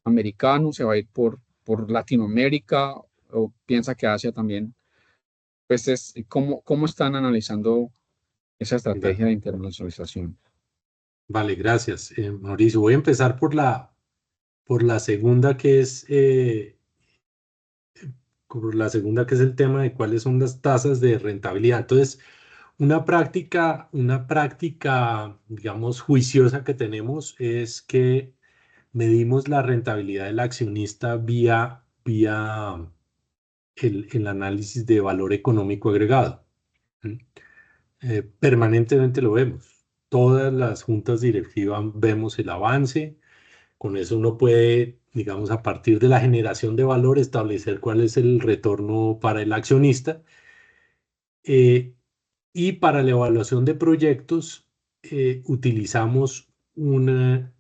americano, se va a ir por Latinoamérica, o piensa que Asia también. Pues ¿cómo están analizando esa estrategia vale, de internacionalización? vale, gracias, Mauricio. Voy a empezar por la segunda, que es el tema de cuáles son las tasas de rentabilidad. Entonces, una práctica, digamos, juiciosa que tenemos es que medimos la rentabilidad del accionista vía el análisis de valor económico agregado. ¿Mm? permanentemente lo vemos. Todas las juntas directivas vemos el avance. Con eso uno puede, digamos, a partir de la generación de valor, establecer cuál es el retorno para el accionista. Eh, y para la evaluación de proyectos, utilizamos un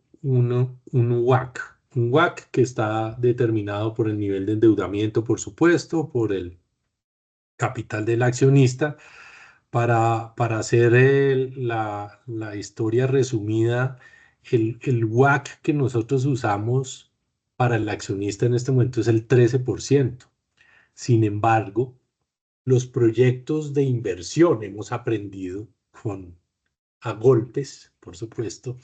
WACC. Un WACC que está determinado por el nivel de endeudamiento, por supuesto, por el capital del accionista. Para hacer la historia resumida, el WACC que nosotros usamos para el accionista en este momento es el 13%. Sin embargo, los proyectos de inversión hemos aprendido a golpes, por supuesto.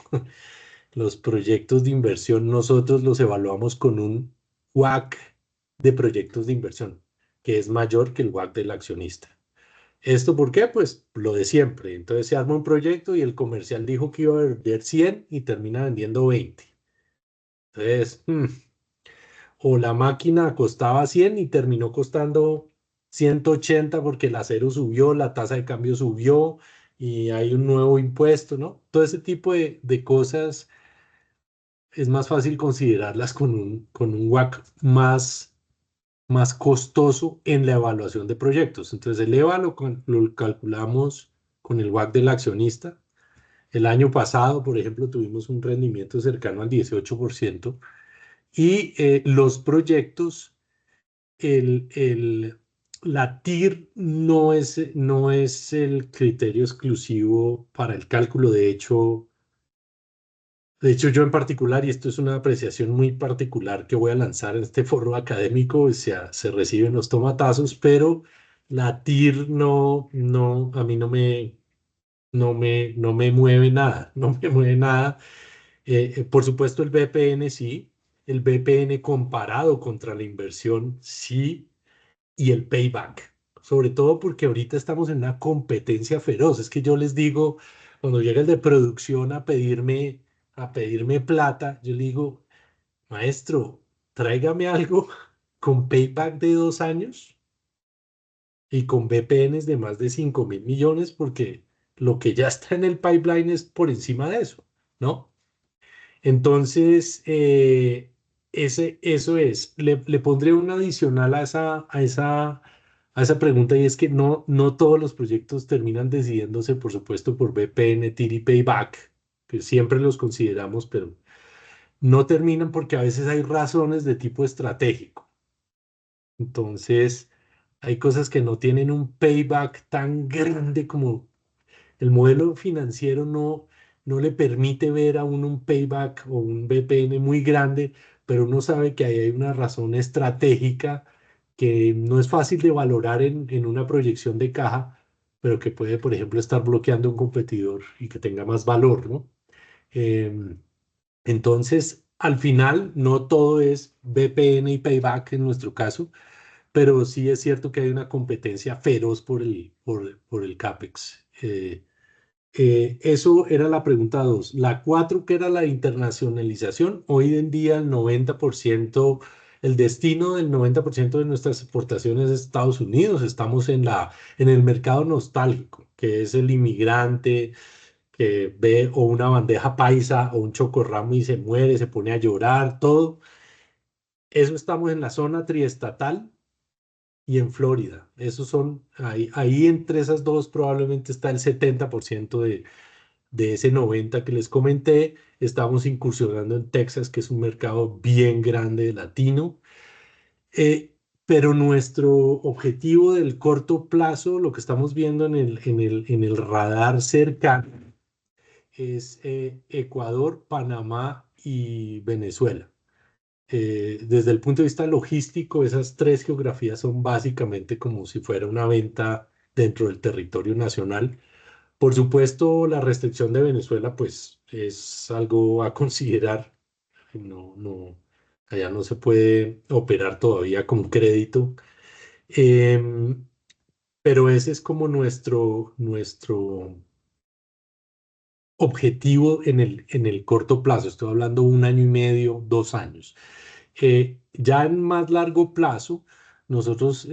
Los proyectos de inversión nosotros los evaluamos con un WACC de proyectos de inversión, que es mayor que el WACC del accionista. ¿Esto por qué? Pues lo de siempre. Entonces se arma un proyecto y el comercial dijo que iba a vender 100 y termina vendiendo 20. Entonces, o la máquina costaba 100 y terminó costando 180 porque el acero subió, la tasa de cambio subió y hay un nuevo impuesto, ¿no? Todo ese tipo de cosas es más fácil considerarlas con un WACC más costoso en la evaluación de proyectos. Entonces, el EVA lo calculamos con el WACC del accionista. El año pasado, por ejemplo, tuvimos un rendimiento cercano al 18%. Y los proyectos, la TIR no es el criterio exclusivo para el cálculo. De hecho, yo en particular, y esto es una apreciación muy particular que voy a lanzar en este foro académico, o sea, se reciben los tomatazos, pero la TIR a mí no me mueve nada, no me mueve nada. Por supuesto, el BPN sí, el BPN comparado contra la inversión sí, y el payback, sobre todo porque ahorita estamos en una competencia feroz. Es que yo les digo, cuando llega el de producción a pedirme plata, yo le digo, maestro, tráigame algo con payback de 2 años y con BPNs de más de 5.000 millones, porque lo que ya está en el pipeline es por encima de eso, ¿no? Entonces, eso es. Le pondré un adicional a esa pregunta, y es que no todos los proyectos terminan decidiéndose, por supuesto, por BPN, TIR y Payback, que siempre los consideramos, pero no terminan porque a veces hay razones de tipo estratégico. Entonces, hay cosas que no tienen un payback tan grande como el modelo financiero no le permite ver a uno un payback o un BPN muy grande, pero uno sabe que ahí hay una razón estratégica que no es fácil de valorar en una proyección de caja, pero que puede, por ejemplo, estar bloqueando a un competidor y que tenga más valor, ¿no? Em, entonces, al final, no todo es BPN y payback en nuestro caso, pero sí es cierto que hay una competencia feroz por el CAPEX. Eso era la pregunta 2. La 4, que era la internacionalización. Hoy en día el destino del 90% de nuestras exportaciones es Estados Unidos. Estamos en el mercado nostálgico, que es el inmigrante que ve o una bandeja paisa o un chocorramo y se muere, se pone a llorar, todo. Eso, estamos en la zona triestatal y en Florida. Ahí entre esas dos probablemente está el 70% de ese 90 que les comenté. Estamos incursionando en Texas, que es un mercado bien grande latino. Pero nuestro objetivo del corto plazo, lo que estamos viendo en el radar cercano, es Ecuador, Panamá y Venezuela. Desde el punto de vista logístico, esas tres geografías son básicamente como si fuera una venta dentro del territorio nacional. Por supuesto, la restricción de Venezuela, pues, es algo a considerar. Allá no se puede operar todavía con crédito. Em, pero ese es como nuestro objetivo en el corto plazo. Estoy hablando 1 año y medio, 2 años. Ya en más largo plazo, nosotros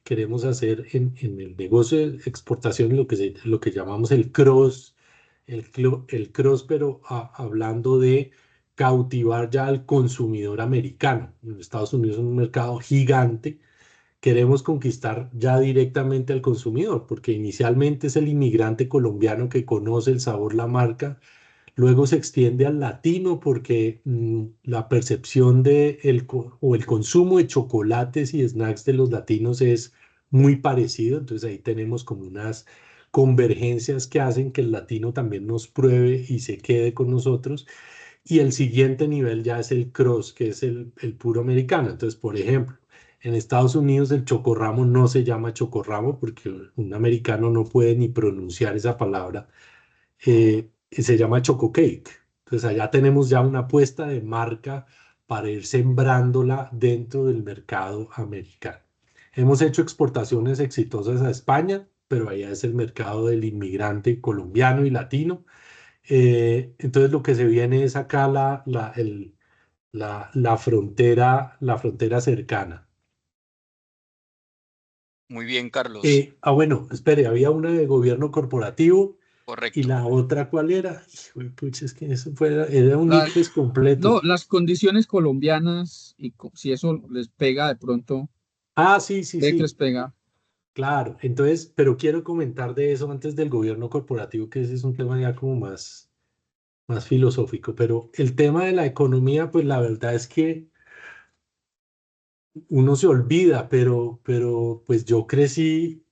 queremos hacer en el negocio de exportación lo que llamamos el cross, el cross, pero hablando de cautivar ya al consumidor americano. En Estados Unidos es un mercado gigante. Queremos conquistar ya directamente al consumidor, porque inicialmente es el inmigrante colombiano que conoce el sabor, la marca. Luego se extiende al latino porque la percepción o el consumo de chocolates y snacks de los latinos es muy parecido. Entonces ahí tenemos como unas convergencias que hacen que el latino también nos pruebe y se quede con nosotros. Y el siguiente nivel ya es el cross, que es el puro americano. Entonces, por ejemplo, en Estados Unidos el chocorramo no se llama chocorramo porque un americano no puede ni pronunciar esa palabra, se llama Choco Cake. Entonces allá tenemos ya una apuesta de marca para ir sembrándola dentro del mercado americano. Hemos hecho exportaciones exitosas a España, pero allá es el mercado del inmigrante colombiano y latino. Entonces lo que se viene es acá la frontera cercana. Muy bien, Carlos. Bueno, espere, había una de gobierno corporativo. ¿Y Correcto. la otra cuál era? Hijo de pucha, es que eso era un La- inglés completo. No, las condiciones colombianas y si eso les pega de pronto, Sí, ¿cree que les pega? claro. Entonces, pero quiero comentar de eso antes del gobierno corporativo, que ese es un tema ya como más filosófico. Pero el tema de la economía, pues la verdad es que uno se olvida, pero pues yo crecí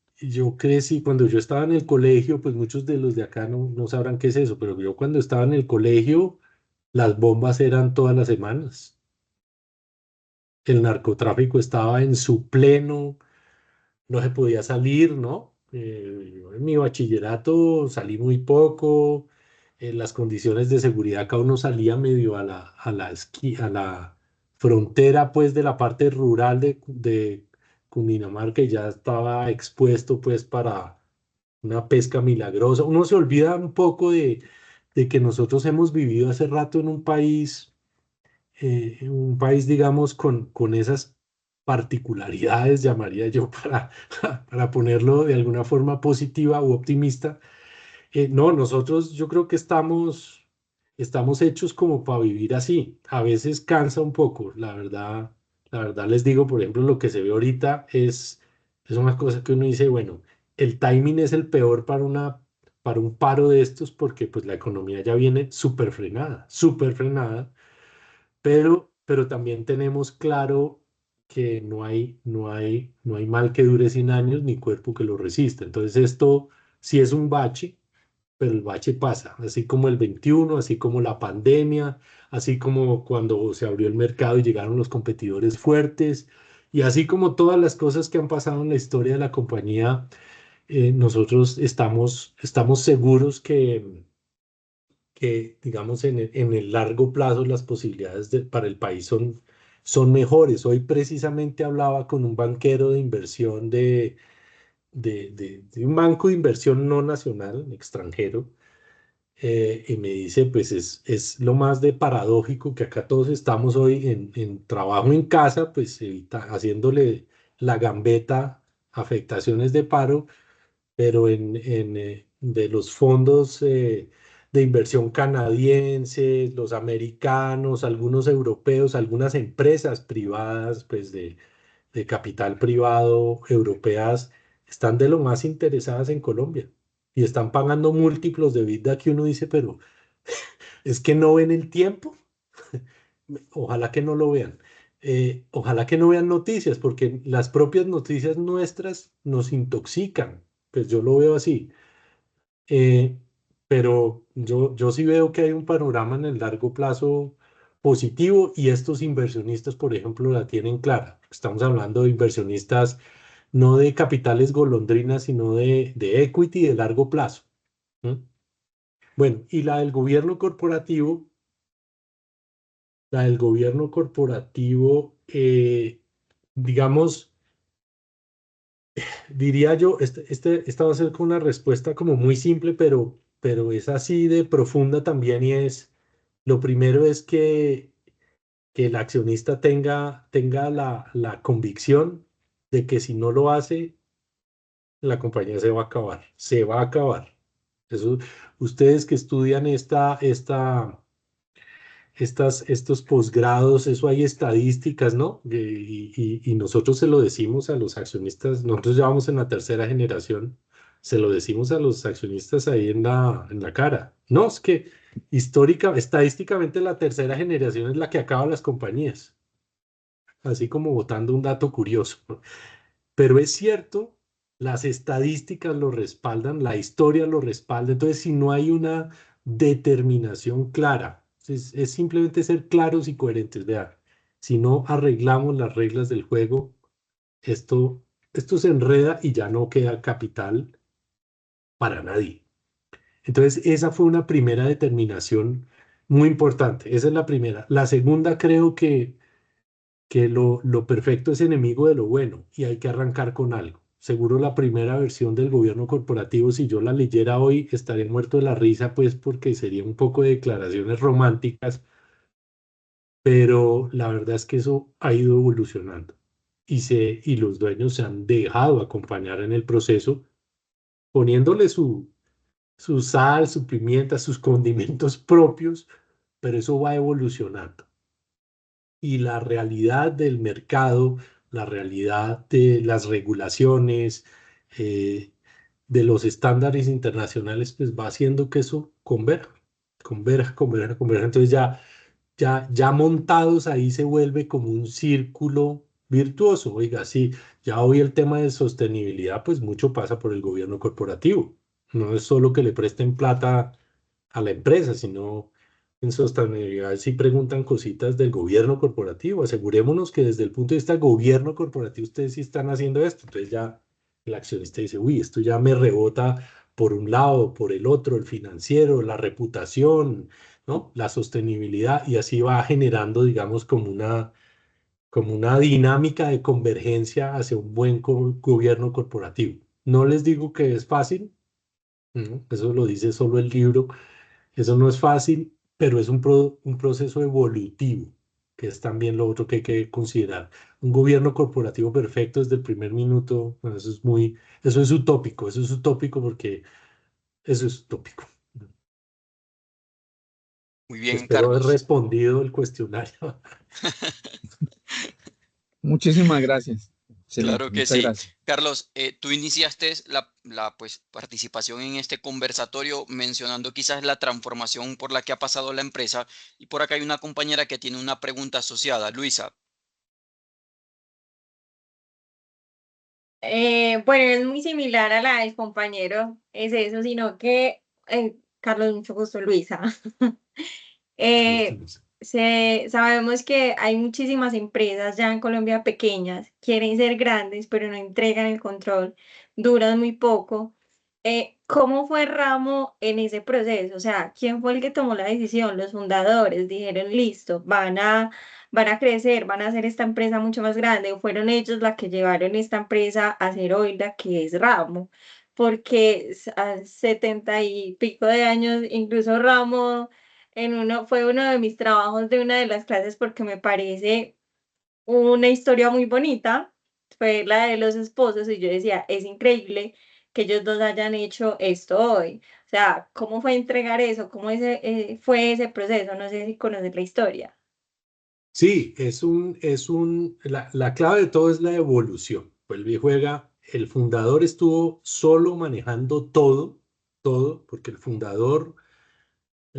cuando yo estaba en el colegio, pues muchos de los de acá no sabrán qué es eso, pero yo cuando estaba en el colegio, las bombas eran todas las semanas. El narcotráfico estaba en su pleno, no se podía salir, ¿no? Yo en mi bachillerato salí muy poco, en las condiciones de seguridad cada uno salía medio a la frontera pues de la parte rural de Cundinamarca y ya estaba expuesto pues para una pesca milagrosa. Uno se olvida un poco de que nosotros hemos vivido hace rato en un país, digamos, con esas particularidades, llamaría yo, para ponerlo de alguna forma positiva u optimista. No, nosotros yo creo que estamos hechos como para vivir así. A veces cansa un poco, la verdad les digo, por ejemplo, lo que se ve ahorita es una cosa que uno dice, bueno, el timing es el peor para un paro de estos porque pues la economía ya viene súper frenada, pero también tenemos claro que no hay mal que dure 100 años ni cuerpo que lo resista. Entonces esto sí es un bache, pero el bache pasa, así como el 21, así como la pandemia, así como cuando se abrió el mercado y llegaron los competidores fuertes, y así como todas las cosas que han pasado en la historia de la compañía, nosotros estamos seguros que, digamos, en el largo plazo las posibilidades para el país son mejores. Hoy precisamente hablaba con un banquero de inversión de un banco de inversión no nacional, extranjero, y me dice, pues es lo más de paradójico que acá todos estamos hoy en trabajo en casa, pues haciéndole la gambeta, afectaciones de paro, pero de los fondos de inversión canadienses, los americanos, algunos europeos, algunas empresas privadas, pues de capital privado europeas, están de lo más interesadas en Colombia y están pagando múltiplos de vida que uno dice, pero es que no ven el tiempo. Ojalá que no lo vean. Ojalá que no vean noticias, porque las propias noticias nuestras nos intoxican. Pues yo lo veo así. Eh, pero yo sí veo que hay un panorama en el largo plazo positivo y estos inversionistas, por ejemplo, la tienen clara. Estamos hablando de inversionistas no de capitales golondrinas, sino de equity de largo plazo. ¿M? Bueno, y la del gobierno corporativo, digamos, diría yo, esta va a ser con una respuesta como muy simple, pero es así de profunda también y lo primero es que el accionista tenga la convicción de que si no lo hace, la compañía se va a acabar, se va a acabar. Eso, ustedes que estudian estos posgrados, eso hay estadísticas, ¿no? Y nosotros se lo decimos a los accionistas, nosotros ya vamos en la tercera generación, se lo decimos a los accionistas ahí en la cara. No, es que estadísticamente la tercera generación es la que acaba las compañías, así como botando un dato curioso. Pero es cierto, las estadísticas lo respaldan, la historia lo respalda. Entonces, si no hay una determinación clara, es simplemente ser claros y coherentes. Vean, si no arreglamos las reglas del juego, esto, esto se enreda y ya no queda capital para nadie. Entonces, esa fue una primera determinación muy importante. Esa es la primera. La segunda, creo que lo perfecto es enemigo de lo bueno y hay que arrancar con algo. Seguro la primera versión del gobierno corporativo, si yo la leyera hoy, estaré muerto de la risa, pues porque sería un poco de declaraciones románticas, pero la verdad es que eso ha ido evolucionando y los dueños se han dejado acompañar en el proceso, poniéndole su sal, su pimienta, sus condimentos propios, pero eso va evolucionando. Y la realidad del mercado, la realidad de las regulaciones, eh, de los estándares internacionales, pues va haciendo que eso converja, converja, converja, converja. Entonces ya montados ahí se vuelve como un círculo virtuoso. Oiga, sí, ya hoy el tema de sostenibilidad, pues mucho pasa por el gobierno corporativo. No es solo que le presten plata a la empresa, sino en sostenibilidad sí preguntan cositas del gobierno corporativo. Asegurémonos que desde el punto de vista gobierno corporativo ustedes sí están haciendo esto. Entonces ya el accionista dice, uy, esto ya me rebota por un lado, por el otro, el financiero, la reputación, ¿no? La sostenibilidad y así va generando, digamos, como una dinámica de convergencia hacia un buen gobierno corporativo. No les digo que es fácil, ¿no? Eso lo dice solo el libro, eso no es fácil, pero es un proceso evolutivo, que es también lo otro que hay que considerar. Un gobierno corporativo perfecto desde el primer minuto, bueno, eso es utópico porque eso es utópico. Muy bien, Espero haber Carlos. respondido el cuestionario. Muchísimas gracias. Excelente, Claro que muchas sí. gracias. Carlos, tú iniciaste pues, participación en este conversatorio mencionando quizás la transformación por la que ha pasado la empresa y por acá hay una compañera que tiene una pregunta asociada. Luisa, Bueno, es muy similar a la del compañero, es eso, sino que, Carlos, mucho gusto, Luisa. Eh, sabemos que hay muchísimas empresas ya en Colombia pequeñas, quieren ser grandes, pero no entregan el control, duran muy poco. ¿Cómo fue Ramo en ese proceso? O sea, ¿quién fue el que tomó la decisión? Los fundadores dijeron, listo, van a crecer, van a hacer esta empresa mucho más grande, o fueron ellos las que llevaron esta empresa a ser hoy la que es Ramo, porque a 70 y pico de años, incluso Ramo fue uno de mis trabajos de una de las clases porque me parece una historia muy bonita, fue la de los esposos y yo decía, es increíble que ellos dos hayan hecho esto hoy. O sea, ¿cómo fue entregar eso? ¿Fue ese proceso? No sé si conoces la historia. Sí, la clave de todo es la evolución. Vuelve y juega. El fundador estuvo solo manejando todo, todo, porque el fundador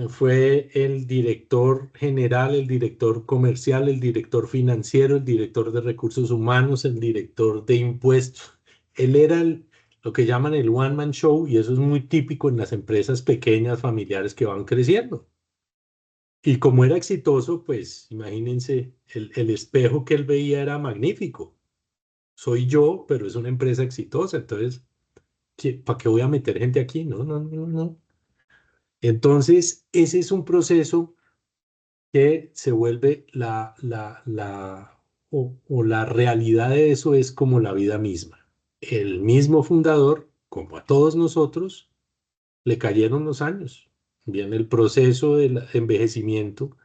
fue el director general, el director comercial, el director financiero, el director de recursos humanos, el director de impuestos. Él era lo que llaman el one man show y eso es muy típico en las empresas pequeñas, familiares que van creciendo. Y como era exitoso, pues imagínense, el espejo que él veía era magnífico. Soy yo, pero es una empresa exitosa, entonces, ¿para qué voy a meter gente aquí? No, no, no, no. Entonces, ese es un proceso que se vuelve o la realidad de eso es como la vida misma. El mismo fundador, como a todos nosotros, le cayeron los años. Viene el proceso del envejecimiento.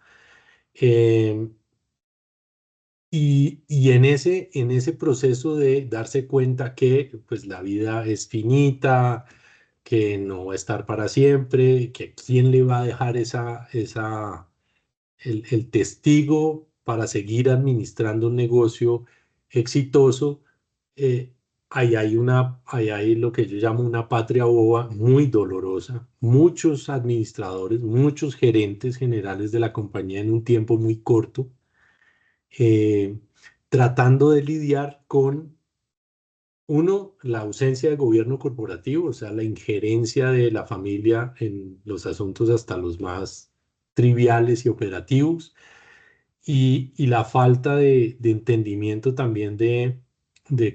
Y en ese proceso de darse cuenta que pues, la vida es finita, que no va a estar para siempre, que quién le va a dejar el testigo para seguir administrando un negocio exitoso, eh, ahí hay lo que yo llamo una patria boba muy dolorosa. Muchos administradores, muchos gerentes generales de la compañía en un tiempo muy corto, eh, tratando de lidiar con, uno, la ausencia de gobierno corporativo, o sea, la injerencia de la familia en los asuntos hasta los más triviales y operativos, y la falta de entendimiento también de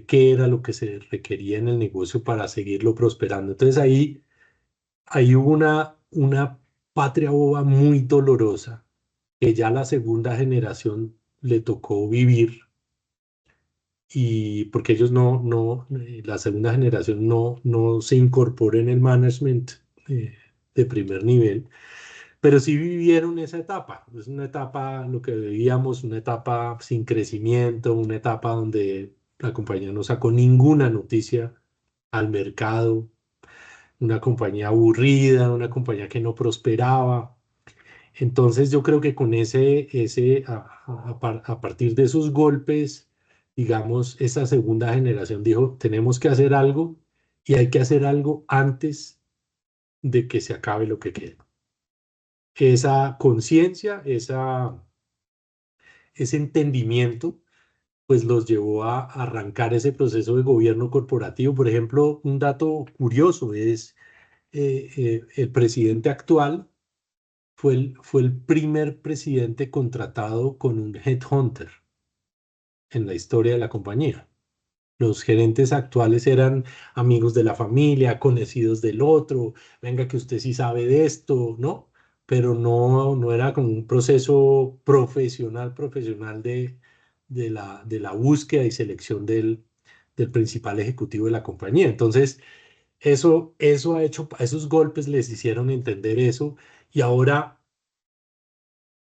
qué era lo que se requería en el negocio para seguirlo prosperando. Entonces ahí hubo una patria boba muy dolorosa que ya la segunda generación le tocó vivir, y porque ellos la segunda generación no se incorporó en el management de primer nivel, pero sí vivieron esa etapa. Es una etapa, lo que vivíamos, una etapa sin crecimiento, una etapa donde la compañía no sacó ninguna noticia al mercado, una compañía aburrida, una compañía que no prosperaba. Entonces yo creo que con a partir de esos golpes, digamos, esa segunda generación dijo, tenemos que hacer algo y hay que hacer algo antes de que se acabe lo que queda. Esa conciencia, ese entendimiento, pues los llevó a arrancar ese proceso de gobierno corporativo. Por ejemplo, un dato curioso es el presidente actual fue el primer presidente contratado con un headhunter en la historia de la compañía. Los gerentes actuales eran amigos de la familia, conocidos del otro, venga que usted sí sabe de esto, ¿no? Pero no era como un proceso profesional de la búsqueda y selección del principal ejecutivo de la compañía. Entonces, eso ha hecho, esos golpes les hicieron entender eso, y ahora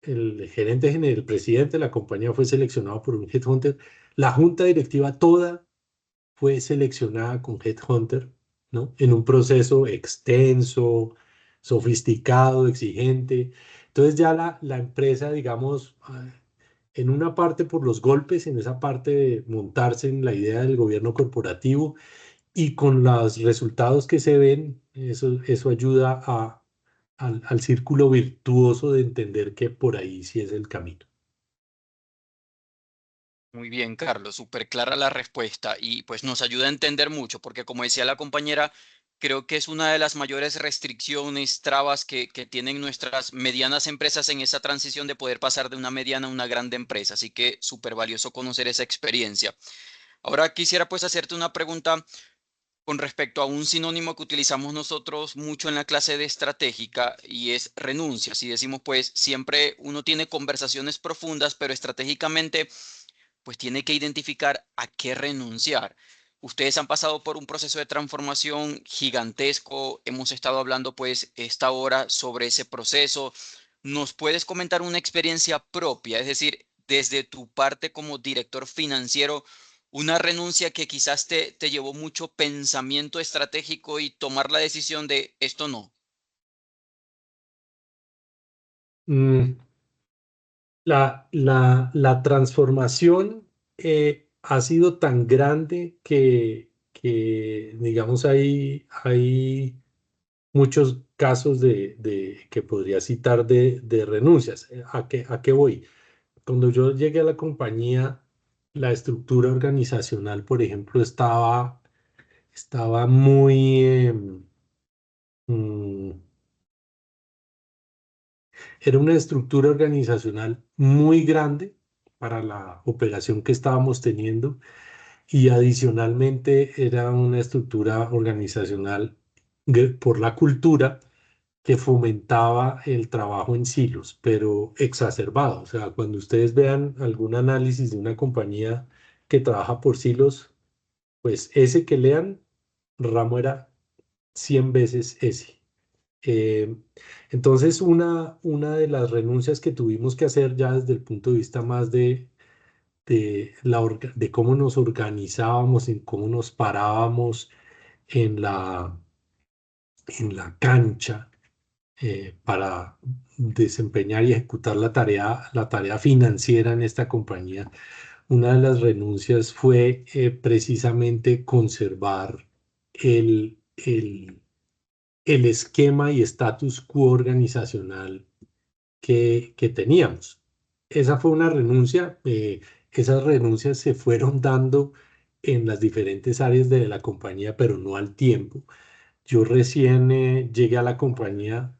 el gerente general, el presidente de la compañía fue seleccionado por un headhunter. La junta directiva toda fue seleccionada con headhunter, ¿no? En un proceso extenso, sofisticado, exigente. Entonces ya la empresa, digamos, en una parte por los golpes, en esa parte de montarse en la idea del gobierno corporativo, y con los resultados que se ven, eso ayuda al círculo virtuoso de entender que por ahí sí es el camino. Muy bien, Carlos, súper clara la respuesta y pues nos ayuda a entender mucho porque como decía la compañera, creo que es una de las mayores restricciones, trabas que tienen nuestras medianas empresas en esa transición de poder pasar de una mediana a una grande empresa. Así que súper valioso conocer esa experiencia. Ahora quisiera pues hacerte una pregunta con respecto a un sinónimo que utilizamos nosotros mucho en la clase de estratégica y es renuncia. Si decimos pues siempre uno tiene conversaciones profundas, pero estratégicamente pues tiene que identificar a qué renunciar. Ustedes han pasado por un proceso de transformación gigantesco. Hemos estado hablando pues esta hora sobre ese proceso. ¿Nos puedes comentar una experiencia propia? Es decir, desde tu parte como director financiero, una renuncia que quizás te llevó mucho pensamiento estratégico y tomar la decisión de esto no. Mm, la transformación ha sido tan grande digamos, hay muchos casos que podría citar de renuncias. ¿A qué voy? Cuando yo llegué a la compañía, la estructura organizacional, por ejemplo, estaba muy... mm, era una estructura organizacional muy grande para la operación que estábamos teniendo, y adicionalmente era una estructura organizacional por la cultura que fomentaba el trabajo en silos, pero exacerbado. O sea, cuando ustedes vean algún análisis de una compañía que trabaja por silos, pues ese que lean, Ramo era 100 veces ese. Eh, entonces, una de las renuncias que tuvimos que hacer ya desde el punto de vista más de cómo nos organizábamos, en cómo nos parábamos en la cancha para desempeñar y ejecutar la tarea financiera en esta compañía. Una de las renuncias fue precisamente conservar el esquema y status quo organizacional que teníamos. Esa fue una renuncia. Esas renuncias se fueron dando en las diferentes áreas de la compañía, pero no al tiempo. Yo recién llegué a la compañía,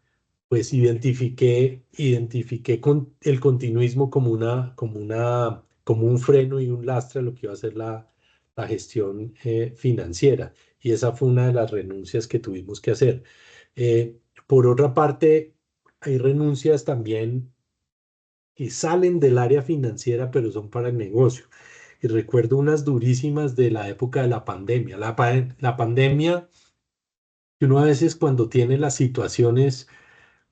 pues identifiqué con el continuismo como un freno y un lastre a lo que iba a ser la gestión financiera. Y esa fue una de las renuncias que tuvimos que hacer. Por otra parte, hay renuncias también que salen del área financiera, pero son para el negocio. Y recuerdo unas durísimas de la época de la pandemia. La pandemia, que uno a veces cuando tiene las situaciones,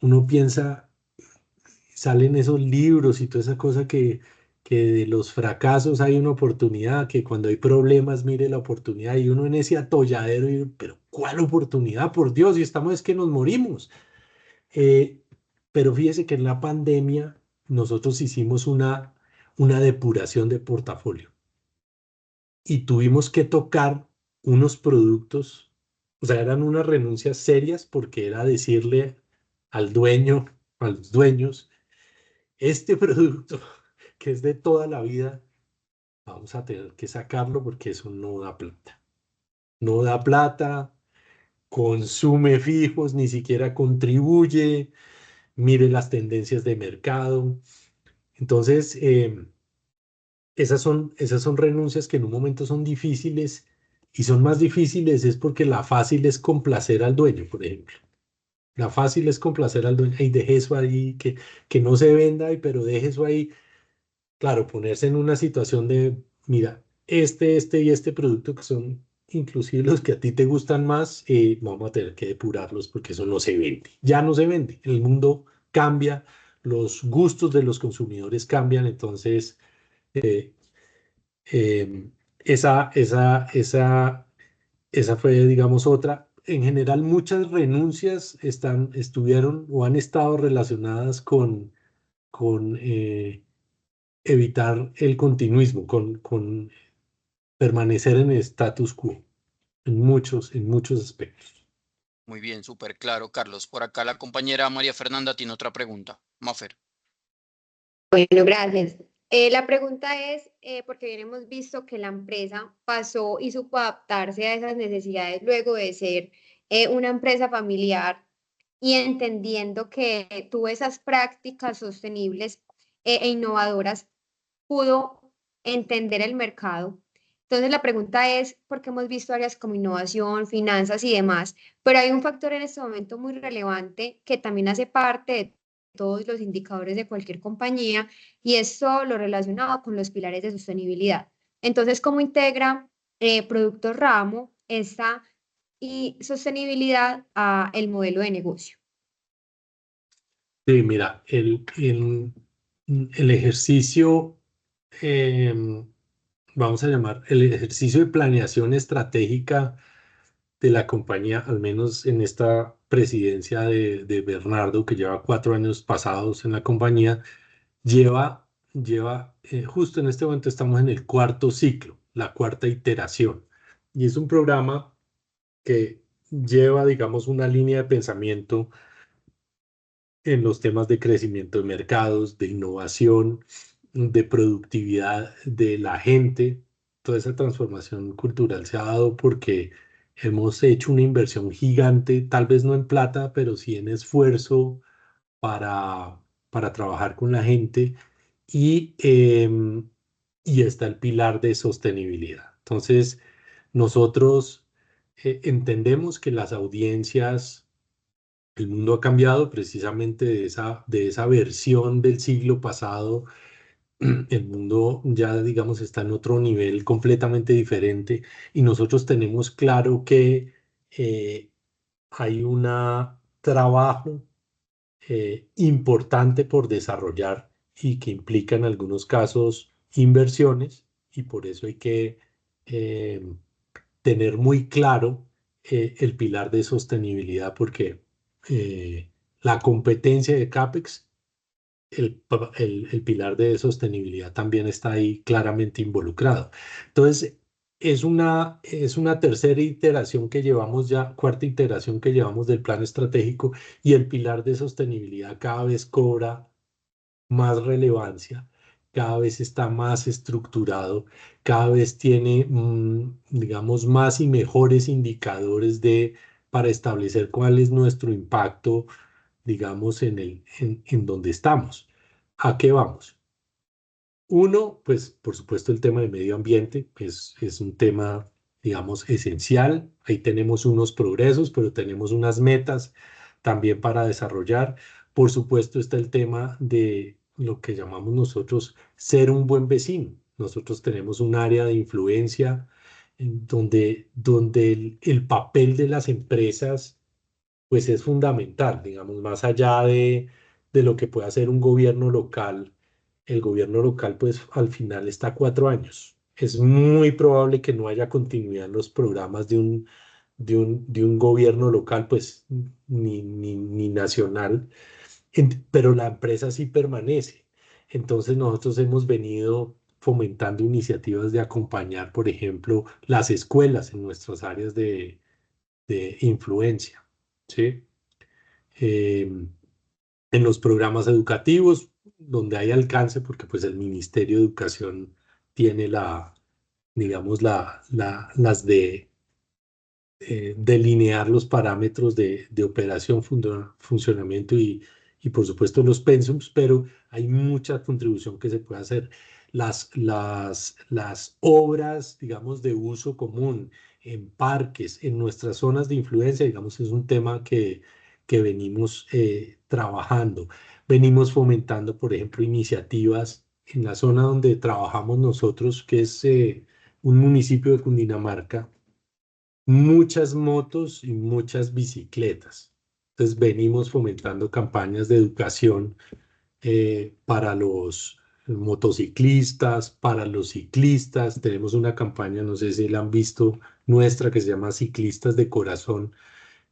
uno piensa, salen esos libros y toda esa cosa que de los fracasos hay una oportunidad, que cuando hay problemas, mire la oportunidad, y uno en ese atolladero, pero ¿cuál oportunidad? Por Dios, y estamos es que nos morimos. Eh, pero fíjese que en la pandemia nosotros hicimos una depuración de portafolio y tuvimos que tocar unos productos, o sea, eran unas renuncias serias porque era decirle al dueño, a los dueños, este producto que es de toda la vida, vamos a tener que sacarlo porque eso no da plata. No da plata, consume fijos, ni siquiera contribuye, mire las tendencias de mercado. Entonces, esas son renuncias que en un momento son difíciles y son más difíciles es porque la fácil es complacer al dueño, por ejemplo. La fácil es complacer al dueño y deje eso ahí, que no se venda, pero deje eso ahí. Claro, ponerse en una situación de, mira, este y este producto que son inclusive los que a ti te gustan más, vamos a tener que depurarlos porque eso no se vende. Ya no se vende. El mundo cambia, los gustos de los consumidores cambian, entonces eh, eh, esa fue, digamos, otra. En general, muchas renuncias estuvieron o han estado relacionadas con evitar el continuismo, con permanecer en el status quo, en muchos aspectos. Muy bien, súper claro, Carlos. Por acá la compañera María Fernanda tiene otra pregunta. Mafer. Bueno, gracias. La pregunta es, porque bien hemos visto que la empresa pasó y supo adaptarse a esas necesidades luego de ser una empresa familiar y entendiendo que tuvo esas prácticas sostenibles e innovadoras, pudo entender el mercado. Entonces la pregunta es, porque hemos visto áreas como innovación, finanzas y demás, pero hay un factor en este momento muy relevante que también hace parte de todos los indicadores de cualquier compañía y es todo lo relacionado con los pilares de sostenibilidad. Entonces, ¿cómo integra Productos Ramo esta y sostenibilidad a el modelo de negocio? Sí, mira, el ejercicio, vamos a llamar, el ejercicio de planeación estratégica de la compañía, al menos en esta presidencia de Bernardo, que lleva 4 años pasados en la compañía, justo en este momento estamos en el cuarto ciclo, la cuarta iteración. Y es un programa que lleva, digamos, una línea de pensamiento en los temas de crecimiento de mercados, de innovación, de productividad de la gente. Toda esa transformación cultural se ha dado porque hemos hecho una inversión gigante, tal vez no en plata, pero sí en esfuerzo para trabajar con la gente y está el pilar de sostenibilidad. Entonces, nosotros entendemos que las audiencias, el mundo ha cambiado precisamente de esa versión del siglo pasado. El mundo ya, digamos, está en otro nivel completamente diferente y nosotros tenemos claro que hay un trabajo importante por desarrollar y que implica en algunos casos inversiones y por eso hay que tener muy claro el pilar de sostenibilidad porque la competencia de CAPEX, el pilar de sostenibilidad también está ahí claramente involucrado. Entonces, es una tercera iteración que llevamos ya, cuarta iteración que llevamos del plan estratégico y el pilar de sostenibilidad cada vez cobra más relevancia, cada vez está más estructurado, cada vez tiene, digamos, más y mejores indicadores para establecer cuál es nuestro impacto, digamos, en donde estamos. ¿A qué vamos? Uno, pues, por supuesto, el tema de medio ambiente es un tema, digamos, esencial. Ahí tenemos unos progresos, pero tenemos unas metas también para desarrollar. Por supuesto, está el tema de lo que llamamos nosotros ser un buen vecino. Nosotros tenemos un área de influencia donde el papel de las empresas pues es fundamental, digamos, más allá de lo que puede hacer un gobierno local. El gobierno local, pues al final está 4 años. Es muy probable que no haya continuidad en los programas de un gobierno local, pues ni nacional, pero la empresa sí permanece. Entonces nosotros hemos venido fomentando iniciativas de acompañar, por ejemplo, las escuelas en nuestras áreas de influencia, ¿sí? En los programas educativos, donde hay alcance, porque pues el Ministerio de Educación tiene digamos, las de delinear los parámetros de operación, funcionamiento y por supuesto los pensums, pero hay mucha contribución que se puede hacer. Las obras, digamos, de uso común en parques, en nuestras zonas de influencia, digamos, es un tema que venimos trabajando. Venimos fomentando, por ejemplo, iniciativas en la zona donde trabajamos nosotros, que es un municipio de Cundinamarca, muchas motos y muchas bicicletas. Entonces venimos fomentando campañas de educación para los motociclistas, para los ciclistas. Tenemos una campaña, no sé si la han visto, nuestra que se llama Ciclistas de Corazón,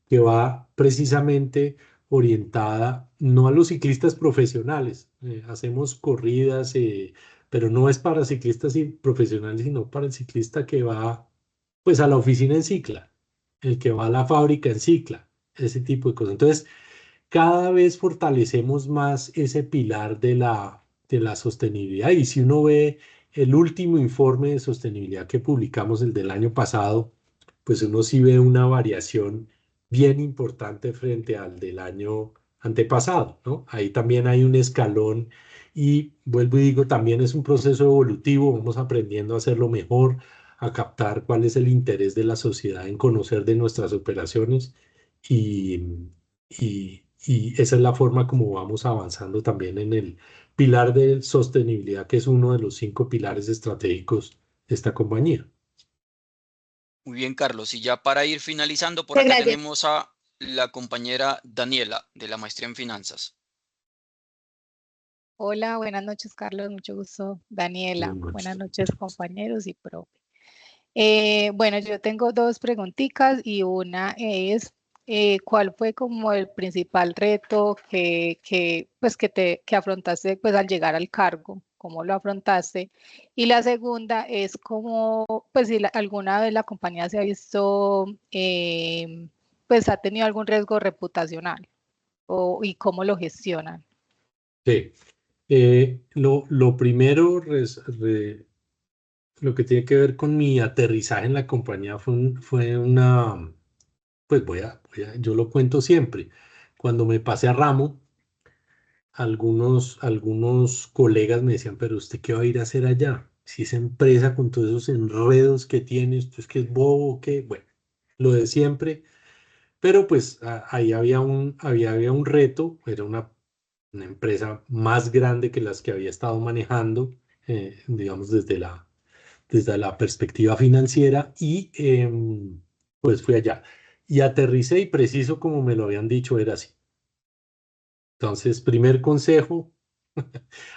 que va precisamente orientada no a los ciclistas profesionales. Hacemos corridas, pero no es para ciclistas profesionales, sino para el ciclista que va pues a la oficina en cicla, el que va a la fábrica en cicla, ese tipo de cosas. Entonces, cada vez fortalecemos más ese pilar de la sostenibilidad. Y si uno ve el último informe de sostenibilidad que publicamos, el del año pasado, pues uno sí ve una variación bien importante frente al del año antepasado, ¿no? Ahí también hay un escalón y vuelvo y digo, también es un proceso evolutivo, vamos aprendiendo a hacerlo mejor, a captar cuál es el interés de la sociedad en conocer de nuestras operaciones y esa es la forma como vamos avanzando también en el pilar de sostenibilidad, que es uno de los 5 pilares estratégicos de esta compañía. Muy bien, Carlos. Y ya para ir finalizando, por Muchas acá gracias. tenemos a la compañera Daniela de la Maestría en Finanzas. Hola, buenas noches, Carlos. Mucho gusto, Daniela. Buenas noches, compañeros y profe. Bueno, yo tengo 2 preguntitas y una es, ¿cuál fue como el principal reto que afrontaste pues, al llegar al cargo? ¿Cómo lo afrontaste? Y la segunda es cómo, pues si alguna vez la compañía se ha visto, pues ha tenido algún riesgo reputacional y cómo lo gestionan. Sí. Lo primero, lo que tiene que ver con mi aterrizaje en la compañía fue una, pues yo lo cuento siempre. Cuando me pasé a Ramo, algunos colegas me decían, pero ¿usted qué va a ir a hacer allá? Si esa empresa con todos esos enredos que tiene, ¿usted es que es bobo? ¿Qué? Bueno, lo de siempre. Pero pues ahí había un reto, era una empresa más grande que las que había estado manejando, digamos, desde la perspectiva financiera y pues fui allá. Y aterricé y preciso como me lo habían dicho era así. Entonces, primer consejo,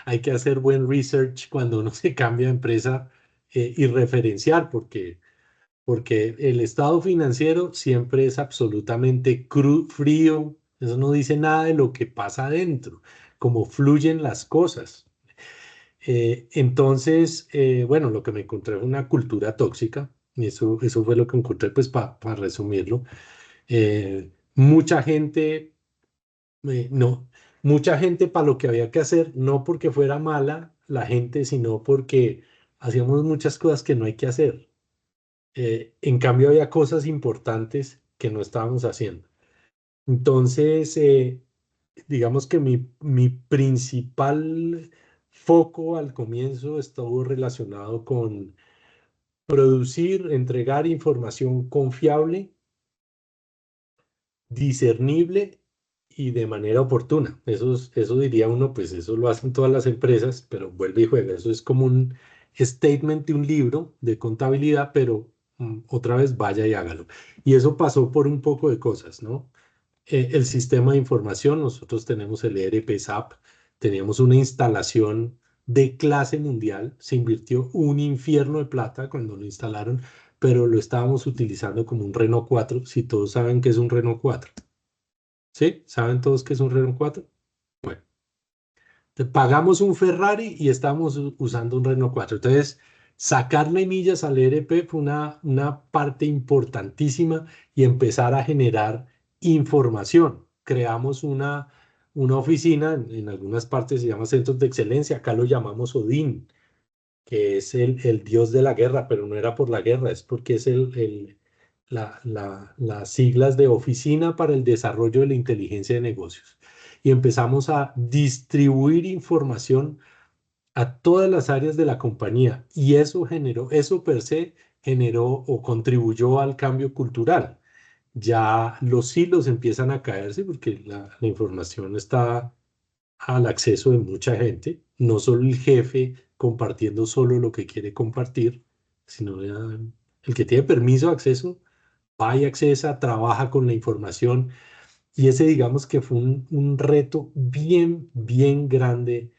Hay que hacer buen research cuando uno se cambia de empresa y referenciar, porque el estado financiero siempre es absolutamente frío, eso no dice nada de lo que pasa adentro, cómo fluyen las cosas. Entonces, bueno, lo que me encontré fue una cultura tóxica, y eso fue lo que encontré, pues para resumirlo. Mucha gente, no, mucha gente para lo que había que hacer, no porque fuera mala la gente, sino porque hacíamos muchas cosas que no hay que hacer. En cambio, había cosas importantes que no estábamos haciendo. Entonces, digamos que mi principal foco al comienzo estuvo relacionado con producir, entregar información confiable, discernible y de manera oportuna. Eso diría uno, pues eso lo hacen todas las empresas, pero vuelve y juega. Eso es como un statement de un libro de contabilidad, pero otra vez vaya y hágalo. Y eso pasó por un poco de cosas, ¿no? El sistema de información, nosotros tenemos el ERP SAP, teníamos una instalación de clase mundial, se invirtió un infierno de plata cuando lo instalaron, pero lo estábamos utilizando como un Renault 4, si todos saben que es un Renault 4. ¿Sí? ¿Saben todos qué es un Renault 4? Bueno, pagamos un Ferrari y estamos usando un Renault 4. Entonces, sacarle millas al ERP fue una parte importantísima y empezar a generar información. Creamos una oficina, en algunas partes se llama Centros de Excelencia, acá lo llamamos ODIN, que es el dios de la guerra, pero no era por la guerra, es porque es las siglas de Oficina para el Desarrollo de la Inteligencia de Negocios. Y empezamos a distribuir información a todas las áreas de la compañía y eso per se generó o contribuyó al cambio cultural. Ya los hilos empiezan a caerse porque la información está al acceso de mucha gente, no solo el jefe compartiendo solo lo que quiere compartir, sino el que tiene permiso de acceso, va y accesa, trabaja con la información y ese digamos que fue un reto bien, bien grande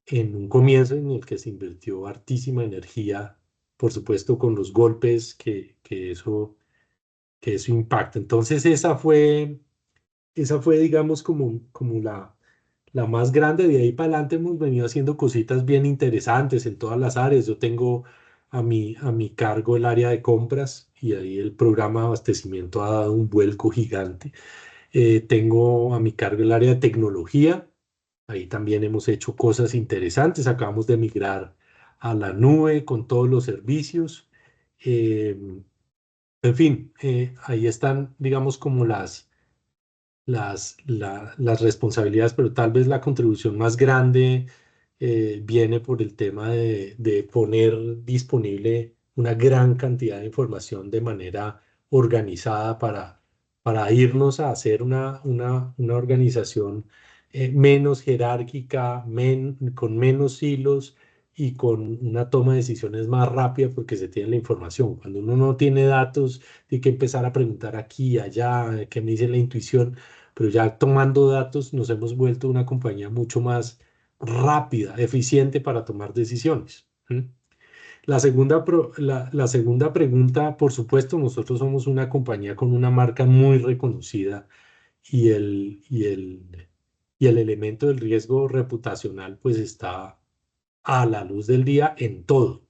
en un comienzo en el que se invirtió hartísima energía, por supuesto con los golpes que eso impacta. Entonces esa fue digamos como la más grande. De ahí para adelante hemos venido haciendo cositas bien interesantes en todas las áreas. Yo tengo a mi cargo el área de compras y ahí el programa de abastecimiento ha dado un vuelco gigante. Tengo a mi cargo el área de tecnología. Ahí también hemos hecho cosas interesantes. Acabamos de migrar a la nube con todos los servicios. Eh, en fin, ahí están, digamos, como las responsabilidades, pero tal vez la contribución más grande viene por el tema de poner disponible una gran cantidad de información de manera organizada para irnos a hacer una organización menos jerárquica, con menos hilos y con una toma de decisiones más rápida porque se tiene la información. Cuando uno no tiene datos, tiene que empezar a preguntar aquí y allá, qué me dice la intuición, pero ya tomando datos nos hemos vuelto una compañía mucho más rápida, eficiente para tomar decisiones. La segunda pregunta, por supuesto, nosotros somos una compañía con una marca muy reconocida y el elemento del riesgo reputacional pues está a la luz del día en todo.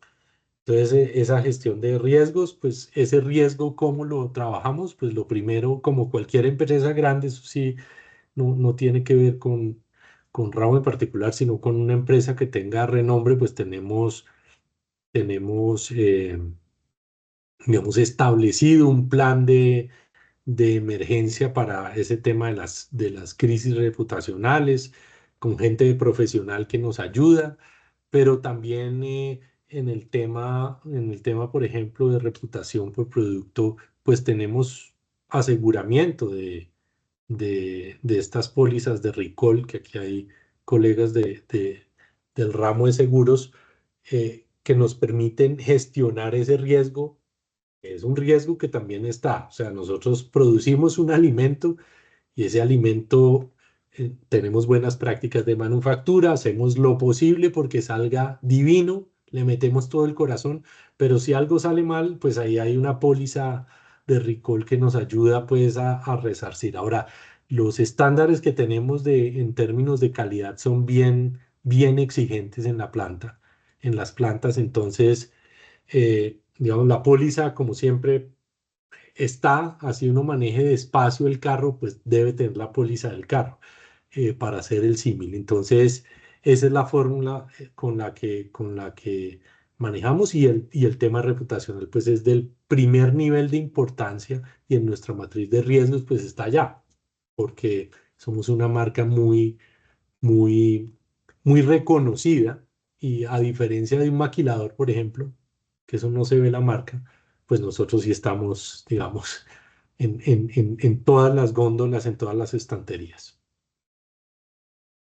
Entonces, esa gestión de riesgos, pues ese riesgo, ¿cómo lo trabajamos? Pues lo primero, como cualquier empresa grande, eso sí, no tiene que ver con ramo en particular, sino con una empresa que tenga renombre, pues tenemos digamos, establecido un plan de emergencia para ese tema de las crisis reputacionales, con gente profesional que nos ayuda, pero también en el tema, por ejemplo, de reputación por producto, pues tenemos aseguramiento de estas pólizas de recall, que aquí hay colegas del ramo de seguros, que nos permiten gestionar ese riesgo. Es un riesgo que también está, o sea, nosotros producimos un alimento y ese alimento tenemos buenas prácticas de manufactura, hacemos lo posible porque salga divino, le metemos todo el corazón, pero si algo sale mal, pues ahí hay una póliza de recall que nos ayuda pues a resarcir. Ahora, los estándares que tenemos en términos de calidad son bien exigentes en la planta, en las plantas, entonces, digamos, la póliza, como siempre, está, así uno maneje despacio el carro, pues debe tener la póliza del carro para hacer el símil. Entonces, esa es la fórmula con la que manejamos y el tema reputacional, pues es del primer nivel de importancia y en nuestra matriz de riesgos, pues está allá, porque somos una marca muy, muy reconocida y a diferencia de un maquilador, por ejemplo, que eso no se ve la marca, pues nosotros sí estamos, digamos, en todas las góndolas, en todas las estanterías.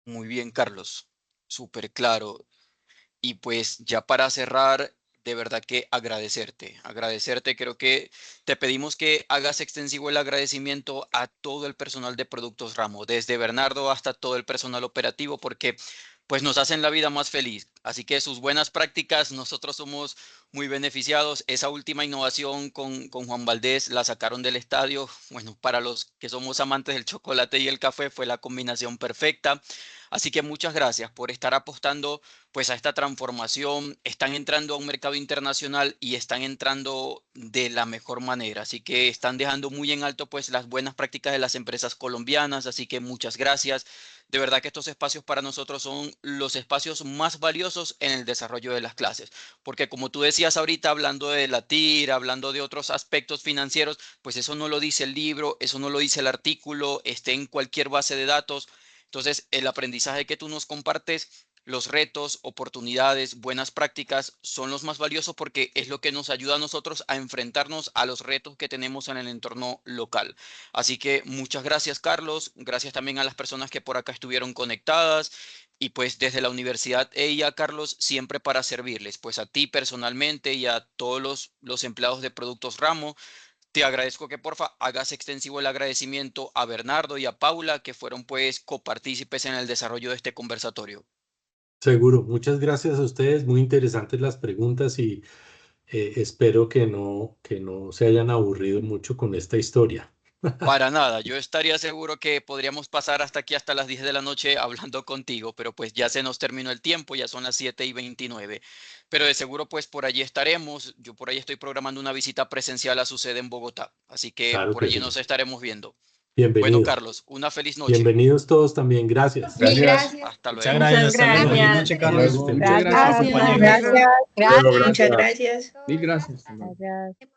Muy bien, Carlos. Súper claro. Y pues ya para cerrar, de verdad que agradecerte, creo que te pedimos que hagas extensivo el agradecimiento a todo el personal de Productos Ramo, desde Bernardo hasta todo el personal operativo, porque pues nos hacen la vida más feliz. Así que sus buenas prácticas, nosotros somos muy beneficiados. Esa última innovación con Juan Valdés la sacaron del estadio. Bueno, para los que somos amantes del chocolate y el café fue la combinación perfecta. Así que muchas gracias por estar apostando pues a esta transformación. Están entrando a un mercado internacional y están entrando de la mejor manera. Así que están dejando muy en alto pues las buenas prácticas de las empresas colombianas. Así que muchas gracias. De verdad que estos espacios para nosotros son los espacios más valiosos en el desarrollo de las clases. Porque como tú decías ahorita, hablando de la TIR, hablando de otros aspectos financieros, pues eso no lo dice el libro, eso no lo dice el artículo, esté en cualquier base de datos. Entonces, el aprendizaje que tú nos compartes, los retos, oportunidades, buenas prácticas son los más valiosos porque es lo que nos ayuda a nosotros a enfrentarnos a los retos que tenemos en el entorno local. Así que muchas gracias, Carlos. Gracias también a las personas que por acá estuvieron conectadas. Y pues desde la Universidad EIA, Carlos, siempre para servirles, pues a ti personalmente y a todos los empleados de Productos Ramo. Te agradezco que porfa hagas extensivo el agradecimiento a Bernardo y a Paula, que fueron pues copartícipes en el desarrollo de este conversatorio. Seguro, muchas gracias a ustedes, muy interesantes las preguntas y espero que no se hayan aburrido mucho con esta historia. Para nada, yo estaría seguro que podríamos pasar hasta aquí, hasta las 10 de la noche hablando contigo, pero pues ya se nos terminó el tiempo, ya son las 7:29. Pero de seguro pues por allí estaremos, yo por ahí estoy programando una visita presencial a su sede en Bogotá, así que Claro por que allí sí. nos estaremos viendo. Bueno, Bienvenidos. Carlos, una feliz noche. Bienvenidos todos también, gracias. Mil Gracias. gracias. Hasta Muchas luego. gracias. Muchas Hasta luego. Feliz gracias. noche, Hasta Carlos. luego. Muchas Gracias. gracias, compañeros. Gracias. Muchas gracias. Gracias.